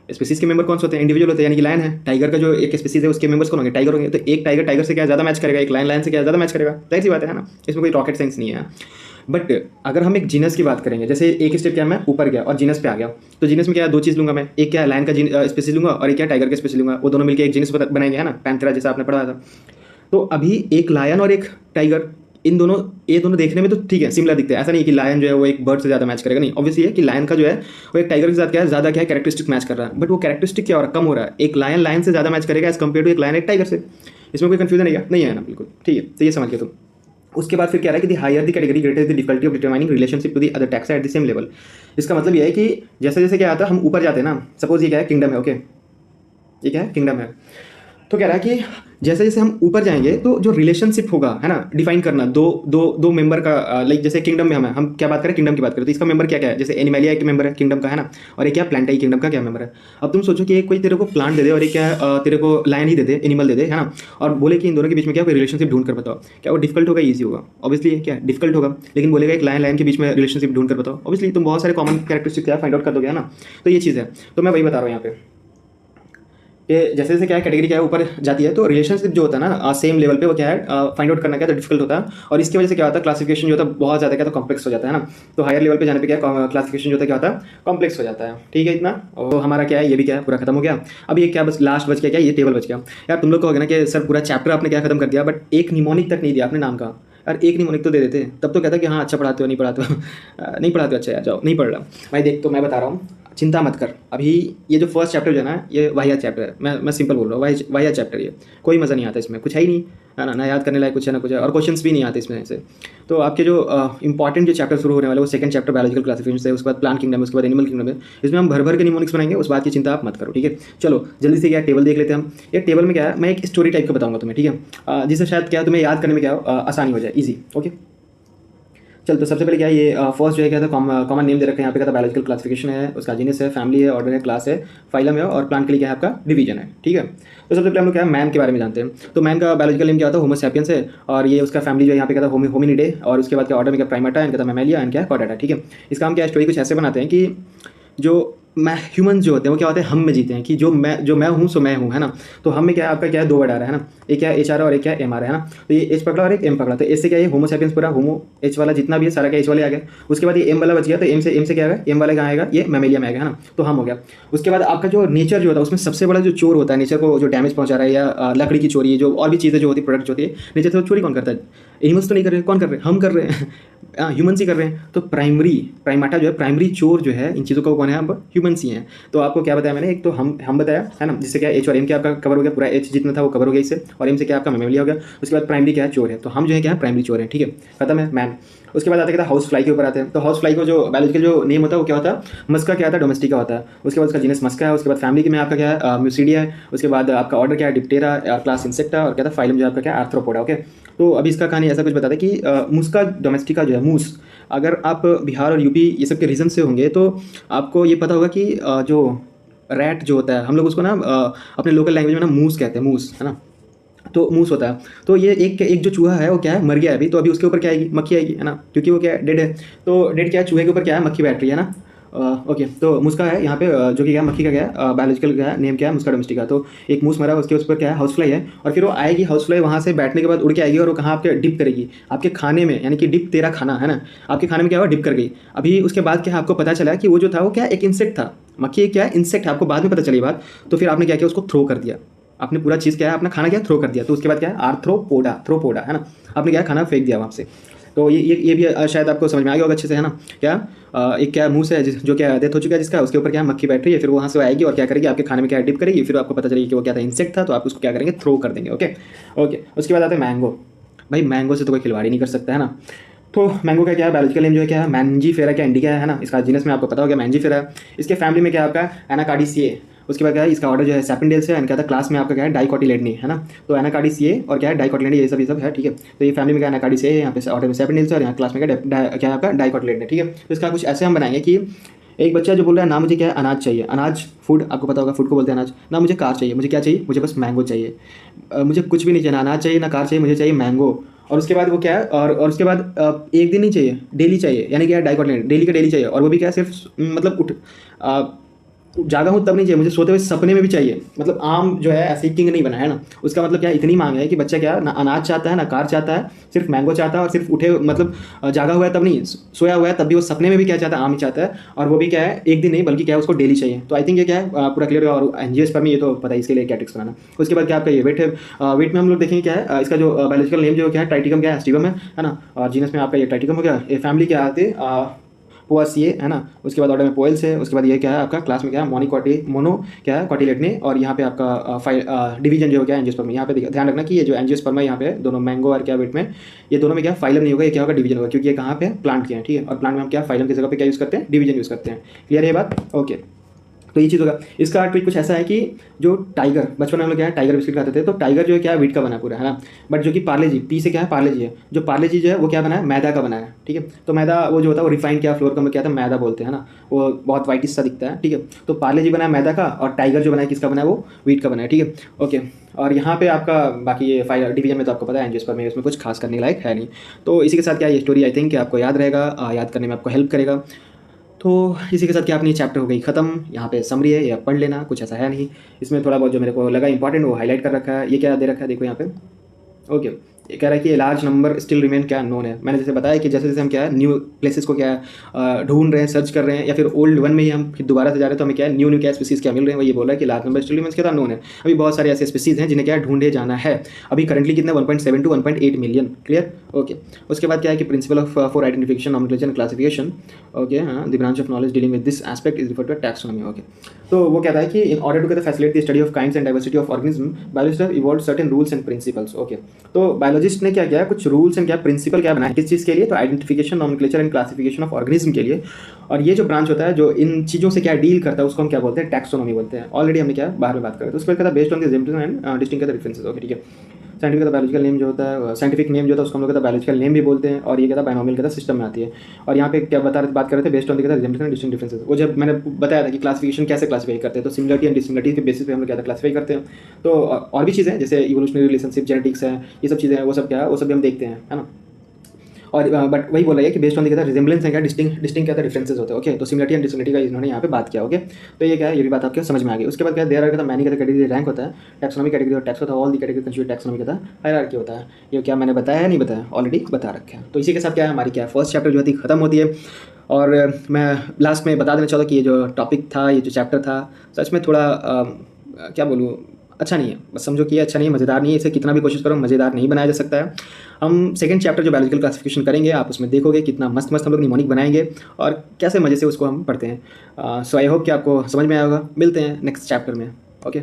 स्पीसीज के मेंबर कौन से होते हैं, इंडिविजुअल होते हैं, यानी कि लायन है। टाइगर का जो एक स्पीसीज है उसके मेंबर्स कौन होंगे, टाइगर होंगे। तो एक टाइगर से क्या ज़्यादा मैच करेगा, एक लायन से क्या ज़्यादा मैच करेगा, जाहिर सी बात है ना। इसमें कोई रॉकेट साइंस नहीं है। बट अगर हम एक जीनस की बात करेंगे, जैसे एक स्टेप क्या मैं ऊपर गया और जीनस पे आ गया, तो जीनस में क्या दो चीज़ लूंगा मैं, एक क्या लायन का स्पीसीज लूंगा और एक क्या टाइगर का स्पीसीज लूंगा, वो दोनों मिलकर एक जीनस बनाएंगे, है ना, पैंथेरा जैसा आपने पढ़ा था। तो अभी एक लायन और एक टाइगर, इन दोनों ये दोनों देखने में तो ठीक है सिमिलर दिखते हैं, ऐसा नहीं कि लायन जो है वो एक बर्ड से ज़्यादा मैच करेगा, नहीं। ऑब्वियसली है कि लायन का जो है वो एक टाइगर के साथ क्या है ज़्यादा क्या है कैरेक्टरिस्टिक मैच कर रहा है, बट वो कैरेक्टरिस्टिक क्या हो रहा है, कम हो रहा है। एक लायन से ज़्यादा मैच करेगा एज कम्पेयर टू एक लायन एक टाइगर से। इसमें कोई कन्फ्यूजन नहीं है ना, बिल्कुल ठीक है। तो ये समझ गए तुम। उसके बाद फिर क्या है कि the higher the category greater the difficulty of determining relationship to the other taxa at the same level. इसका मतलब ये है कि जैसे जैसे क्या आता है हम ऊपर जाते हैं ना, सपोज ये क्या है किंगडम है, ओके, ये क्या है किंगडम है। तो कह रहा है कि जैसे जैसे हम ऊपर जाएंगे तो जो रिलेशनशिप होगा, है ना, डिफाइन करना दो दो दो मेंबर का, लाइक जैसे किंगडम में हम क्या बात करें, किंगडम की बात करें तो इसका मेंबर क्या क्या है, जैसे एनिमलिया एक मेंबर है किंगडम का, है ना, और एक क्या प्लांटाई किंगडम का क्या मेंबर है। अब तुम सोचो कि एक कोई तेरे को प्लांट दे दे और एक क्या तेरे को लायन ही दे दे, एनिमल दे दे, है ना, और बोले कि इन दोनों के बीच में क्या कोई रिलेशनशिप ढूंढ कर बताओ, क्या वो डिफिकल्ट होगा, ईजी होगा? ऑब्वियसली क्या डिफिकल्ट होगा। लेकिन बोलेगा एक लायन लायन के बीच में रिलेशनशिप ढूंढ कर बताओ, ऑब्वियसली तुम बहुत सारे कॉमन कैरेक्टरिस्टिक क्या फाइंड आउट कर दोगे, है ना। तो ये चीज़ है, तो मैं वही बता रहा हूँ यहाँ पे कि जैसे जैसे क्या है कैटेगरी क्या है ऊपर जाती है तो रिलेशनशिप जो होता है ना सेम लेवल पे वो क्या है फाइंड आउट करना क्या है डिफिकल्ट होता है, और इसकी वजह से क्या होता है क्लासिफिकेशन जो होता है बहुत ज़्यादा क्या तो कॉम्प्लेक्स हो जाता है ना। तो हायर लेवल पे जाने पे क्या क्लासिफिकेशन जो होता है क्या होता है कॉम्प्लेक्स हो जाता है। ठीक है इतना, और हमारा क्या है ये भी क्या है पूरा खत्म हो गया। अब ये क्या बस लास्ट बच गया, क्या ये टेबल बच गया। यार तुम लोग कहोगे ना कि सर पूरा चैप्टर आपने क्या खत्म कर दिया, बट एक निमोनिक तक नहीं दिया आपने नाम का। यार एक निमोनिक तो दे देते, तब तो कहता कि हाँ अच्छा पढ़ाते हो, नहीं पढ़ाते हो नहीं पढ़ाते हो, अच्छा यार जाओ नहीं पढ़ रहा भाई। देख तो मैं बता रहा हूँ, चिंता मत कर। अभी ये जो फर्स्ट चैप्टर जो है ना ये वाहियात चैप्टर है, मैं सिंपल बोल रहा हूँ, वाहियात चैप्टर ये कोई मज़ा नहीं आता इसमें, कुछ है ही नहीं, है ना, ना याद करने लायक कुछ है ना कुछ है, और क्वेश्चंस भी नहीं आते इसमें से। तो आपके जो इंपॉर्टेंट जो चैप्टर शुरू होने वाले वो सेकंड चैप्टर बायोलॉजिकल क्लासिफिकेशन से, उसके बाद प्लांट किंगडम, उसके बाद एनिमल किंगडम है। इसमें हम भर भर के निमोनिक्स बनाएंगे, उस बात की चिंता आप मत करो, ठीक है। चलो जल्दी से क्या टेबल देख लेते हैं हम। ये टेबल में क्या है, मैं एक स्टोरी टाइप का बताऊंगा तुम्हें, ठीक है, जिससे शायद क्या तुम्हें याद करने में क्या आसानी हो जाए, ईजी। ओके चल, तो सबसे पहले क्या है ये फर्स्ट जो है क्या था कॉमन नेम दे रखा है यहाँ पे, क्या था बायोलॉजिकल क्लासिफिकेशन है, उसका जीनस है, फैमिली है, ऑर्डर है, क्लास है, फाइलम है, और प्लांट के लिए क्या है आपका डिवीजन है। ठीक है, तो सबसे पहले हम लोग क्या है मैन के बारे में जानते हैं। तो मैन का बायोलॉजिकल नेम क्या होता है, होमो सैपियंस है, और ये उसका फैमिली जो है यहाँ पे क्या था होमिनिडे, और उसके बाद क्या ऑर्डर में क्या प्राइमेटा, इनका था मैमेलिया, एंड क्या कॉर्डेटा। ठीक है, इसका हम क्या स्टोरी कुछ ऐसे बनाते हैं कि जो ह्यूमन जो होते हैं वो क्या होते हैं हम में जीते हैं, कि जो मैं हूँ सो मैं हूँ, है ना। तो हम में क्या है आपका क्या है दो वर्ड आ रहा है ना, एक क्या एच आ रहा है और एक क्या एम आ रहा है ना। तो ये एच पकड़ा और एक एम पकड़ा, तो इससे क्या है होमो सैपियंस पूरा होमो एच वाला जितना भी है सारा क्या एच वाले आ गया। उसके बाद ये एम वाला बच गया, तो एम से क्या आएगा, एम वाला कहाँ आएगा, ये मैमेलिया में आएगा, है ना। तो हम हो गया। उसके बाद आपका जो नेचर जो होता है उसमें सबसे बड़ा जो चोर होता है, नेचर को जो डैमेज पहुंचा रहा है या लकड़ी की चोरी, जो और भी चीज़ें जो होती है प्रोडक्ट जो होती है नेचर से, चोरी कौन करता है, एनिमल्स तो नहीं कर रहे, कौन कर रहे हैं, हम कर रहे हैं ह्यूमन्स ही कर रहे हैं। तो प्राइमाटा जो है प्राइमरी चोर जो है इन चीज़ों का कौन है, हम ह्यूमन्स ही हैं। तो आपको क्या बताया मैंने, एक तो हम बताया है ना, जिससे क्या एच और एम क्या आपका कवर हो गया, पूरा एच जितना था वो कवर हो गया इससे, और एम से क्या आपका मैमेलिया हो गया। उसके बाद प्राइमरी क्या है चोर है, तो हम जो है क्या है प्राइमरी चोर है। ठीक है, खत्म है मैन। उसके बाद आते हैं हाउस फ्लाई के ऊपर आते हैं। तो हाउस फ्लाई को जो बायोलॉजिकल जो नेम होता है वो क्या होता है, मस्का क्या होता है, डोमेस्टिका होता है। उसके बाद उसका जीनस मस्का है। उसके बाद फैमिली के में आपका क्या है म्यूसिडिया है। उसके बाद आपका ऑर्डर क्या है डिप्टेरा, क्लास इंसेक्टा, और क्या था फाइलम जो आपका क्या आर्थ्रोपोडा। ओके, तो अभी इसका कहानी ऐसा कुछ बताता है कि मुस्का डोमेस्टिका जो है मूस, अगर आप बिहार और यूपी ये सब के रीजन से होंगे तो आपको ये पता होगा कि जो रैट जो होता है हम लोग उसको ना अपने लोकल लैंग्वेज में ना मूस कहते हैं, मूस, है ना। तो मूस होता है। तो ये एक जो चूहा है वो क्या है मर गया है अभी, तो अभी उसके ऊपर क्या आएगी, मक्खी आएगी, है ना, क्योंकि वो क्या है डेड है। तो डेड क्या है, चूहे के ऊपर क्या है मक्खी बैठ रही है ना। ओके, तो मुस्का है यहाँ पे जो कि क्या है मक्खी का क्या है बायोलॉजिकल क्या है नेम क्या है, मुस्का डोमेस्टिका। तो एक मूस मरा, उसके ऊपर क्या है हाउस फ्लाई है, और फिर वो आएगी हाउस फ्लाई वहाँ से बैठने के बाद उड़ के आएगी, और वो कहाँ आपके डिप करेगी आपके खाने में, यानी कि डिप तेरा खाना, है ना, आपके खाने में क्या हुआ डिप कर गई। अभी उसके बाद क्या है आपको पता चला कि वो जो था वो क्या एक इंसेक्ट था, मक्खी क्या है इंसेक्ट है, आपको बाद में पता चली बात। तो फिर आपने क्या किया, उसको थ्रो कर दिया, आपने पूरा चीज़ क्या है अपना खाना क्या थ्रो कर दिया। तो उसके बाद क्या है थ्रोपोडा, है ना, आपने क्या खाना फेंक दिया वहाँ से। तो ये भी शायद आपको समझ में आ गया होगा अच्छे से, है ना। क्या एक क्या मुंह से जो क्या डेथ हो चुका है जिसका, उसके ऊपर क्या मक्खी बैठ रही है, फिर वहाँ से आएगी और क्या करेगी आपके खाने में क्या डिप करेगी, फिर आपको पता चलेगी कि वो क्या था इंसेक्ट था, तो आप उसको क्या करेंगे थ्रो कर देंगे। ओके ओके, उसके बाद आते हैं मैंगो। भाई मैंगो से तो कोई खिलवाड़ी नहीं कर सकता, है ना। तो मैंगो का क्या है बायोलॉजिकल नेम जो है क्या है मैंजीफेरा क्या इंडिका है ना, इसका जीनस में आपको पता हो गया मैंजीफेरा है। इसके फैमिली में क्या आपका एनाकार्डिसिए। उसके बाद क्या है इसका ऑर्डर जो है सैपिनडेल से, क्या था क्लास में आपका क्या है डाइकोटिलेडनी, है ना। तो एनाकार्डिसिए और क्या है डाइकोटिलेडनी, ये सब है। ठीक है, तो ये फैमिली में क्या एनाकार्डिसिए है, यहाँ पे ऑर्डर में सैपिनडेल से, और यहाँ क्लास में क्या आपका डाइकोटिलेडनी। ठीक है, तो इसका कुछ ऐसे हम बनाएंगे कि एक बच्चा जो बोल रहा है ना मुझे क्या है अनाज चाहिए, अनाज फूड आपको पता होगा, फूड को बोलते हैं अनाज, ना मुझे कार चाहिए, मुझे क्या चाहिए, मुझे बस मैंगो चाहिए, मुझे कुछ भी नहीं चाहिए, ना अनाज चाहिए ना कार चाहिए, मुझे चाहिए मैंगो। और उसके बाद वो क्या है और उसके बाद एक दिन नहीं चाहिए, डेली चाहिए, यानी क्या डाइकोटिलेडनी डेली का डेली चाहिए, और वो भी क्या है सिर्फ मतलब जागा हूँ तब नहीं चाहिए, मुझे सोते हुए सपने में भी चाहिए। मतलब आम जो है ऐसे किंग नहीं बना है ना, उसका मतलब क्या इतनी मांग है कि बच्चा क्या ना अनाज चाहता है ना कार चाहता है, सिर्फ मैंगो चाहता है, और सिर्फ उठे मतलब जागा हुआ है तब नहीं, सोया हुआ है तब भी वो सपने में भी क्या चाहता है आम ही चाहता है, और वो भी क्या है एक दिन नहीं बल्कि क्या है उसको डेली चाहिए। तो आई थिंक ये क्या है पूरा क्लियर है। और एंजियोस्पर्म में ये तो पता है इसके लिए क्या टिक्स बनाना। उसके बाद क्या आपका ये वेट है, वेट में हम लोग देखेंगे क्या है इसका जो बायोलॉजिकल नेम जो क्या है ट्राइटिकम क्या है एस्टिवम है ना, और जीनस में आपका ये ट्राइटिकम हो गया। ये फैमिली क्या आते पोआसिए, है ना। उसके बाद ऑर्डर में पोएल्स है। उसके बाद ये क्या है आपका क्लास में क्या है मोनो क्या है कॉटिलेडनी, और यहाँ पे आपका डिवीजन जो क्या है एंजियोस्पर्म। यहाँ पे ध्यान रखना कि ये जो एंजियोस्पर्म है यहाँ पे दोनों मैंगो और क्या वेट में ये दोनों में क्या फाइलम नहीं होगा, ये क्या होगा डिवीजन होगा, क्योंकि ये कहाँ पे प्लांट के हैं। ठीक है, और प्लांट में हम क्या फाइलम की जगह पे क्या यूज़ करते हैं डिवीजन यूज़ करते हैं। क्लियर है ये बात? ओके, तो ये चीज़ होगा। इसका ट्रिक कुछ ऐसा है कि जो टाइगर, बचपन में हम लोग क्या है टाइगर बिस्किट खाते थे, तो टाइगर जो है क्या है व्हीट का बना पूरा है ना, बट जो कि पार्ले जी, पी से क्या है पार्ले जी है, जो पार्ले जी जो है वो क्या बना है मैदा का बना है, ठीक है। तो मैदा वो जो होता है वो रिफाइंड क्या फ्लोर का हम लोग क्या था मैदा बोलते हैं ना, वो बहुत वाइटिश सा दिखता है, ठीक है। तो पार्ले जी बना है मैदा का और टाइगर जो बना है किसका बना है वो व्हीट का बना है, ठीक है ओके। और यहाँ पे आपका बाकी ये फाइव डिवीजन में तो आपको पता है एंजियोस्पर्म में, इसमें कुछ खास करने लायक है नहीं। तो इसी के साथ क्या ये स्टोरी आई थिंक आपको याद रहेगा, याद करने में आपको हेल्प करेगा। तो इसी के साथ क्या अपनी चैप्टर हो गई खत्म। यहाँ पे समरी है, ये आप पढ़ लेना, कुछ ऐसा है नहीं इसमें। थोड़ा बहुत जो मेरे को लगा इंपॉर्टेंट वो हाईलाइट कर रखा है। ये क्या दे रखा है देखो यहाँ पे, ओके। ये कह रहा है कि लार्ज नंबर स्टिल रिमेन क्या नोन है। मैंने जैसे बताया कि जैसे जैसे हम क्या है न्यू प्लेसेस को क्या है ढूंढ रहे हैं, सर्च कर रहे हैं, या फिर ओल्ड वन में ही हम फिर दोबारा से जा रहे हैं तो हमें क्या है न्यू न्यू क्या स्पीसीज क्या मिल रहे हैं। वो ये बोल रहा है कि लार्ज नंबर स्टिल रिमेन्स क्या नोन है। अभी बहुत सारे ऐसे स्पीसीज हैं जिन्हें क्या ढूंढे जाना है। अभी करंटली कितना 1.7 to 1.8 मिलियन, क्लियर ओके। उसके बाद क्या है कि principle of for identification nomenclature classification, okay हाँ, the branch of knowledge dealing with this aspect is referred to taxonomy, okay. तो वो कहता है कि in order to facilitate the study of kinds and diversity of organism biologist have evolved certain rules and principles, okay. तो biologist ने क्या किया, कुछ रूल्स एंड क्या प्रिंसिपल क्या बनाए किस चीज़ के लिए, तो identification nomenclature and classification of organism के लिए। और ये जो ब्रांच होता है जो इन चीज़ों से क्या डील करता है उसको हम क्या बोलते हैं टैक्सोनॉमी बोलते हैं। ऑलरेडी हमने क्या बाहर में बात करें। तो उसके बाद कहता है based on the example and distinct differences, okay ठीक है। साइंटिफिक का बायोलॉजिकल नेम जो होता है, साइंटिफिक नेम जो होता है उसको हम लोग कहता है बायोलॉजिकल नेम भी बोलते हैं। और ये कहता है बायनोमियल कहता है सिस्टम में आती है। और यहाँ पे क्या बात कर रहे थे based on the result and distinct differences. वो जब मैंने बताया था कि क्लासिफिकेशन कैसे क्लासिफाई करते हैं, तो सिमिलरिटी एंड डिसिमिलरिटी के बेसिस पे हम लोग क्या क्लासिफाई करते हैं। तो और भी चीज़ें जैसे इवोल्यूशनरी रिलेशनशिप, जेनेटिक्स है, ये सब चीज़ें हैं, वो सब क्या है वो सब भी हम देखते हैं, है ना। और बट वही बोला है कि बेस्ड ऑन द रिजेंबलेंस है क्या डिस्टिंग क्या डिफरेंसेस होते हैं, ओके। तो सिमिलरिटी एंड डिसिमिलरिटी का इन्होंने यहाँ पे बात किया, ओके। तो ये क्या है ये भी बात आपके समझ में आ गई। उसके बाद क्या देयर आर का मैनी का कैटेगरी रैंक होता है, टैक्सोनॉमी कैटेगरी और टैक्स होता है, all the category constitute taxonomy का हायरार्की होता है। ये क्या मैंने बताया है नहीं बताया, ऑलरेडी बता रखा है। तो इसी के साथ क्या है हमारी क्या फर्स्ट चैप्टर जो होती है खत्म होती है। और मैं लास्ट में बता देना चाहता हूँ कि ये जो टॉपिक था, ये जो चैप्टर था, सच में थोड़ा क्या बोलूँ अच्छा नहीं है। बस समझो कि ये अच्छा नहीं है, मज़ेदार नहीं है। इसे कितना भी कोशिश करो मज़ेदार नहीं बनाया जा सकता है। हम सेकंड चैप्टर जो बायोलॉजिकल क्लासिफिकेशन करेंगे, आप उसमें देखोगे कितना मस्त मस्त हम लोग निमोनिक बनाएंगे और कैसे मज़े से उसको हम पढ़ते हैं। सो आई होप कि आपको समझ में आया होगा। मिलते हैं नेक्स्ट चैप्टर में, ओके।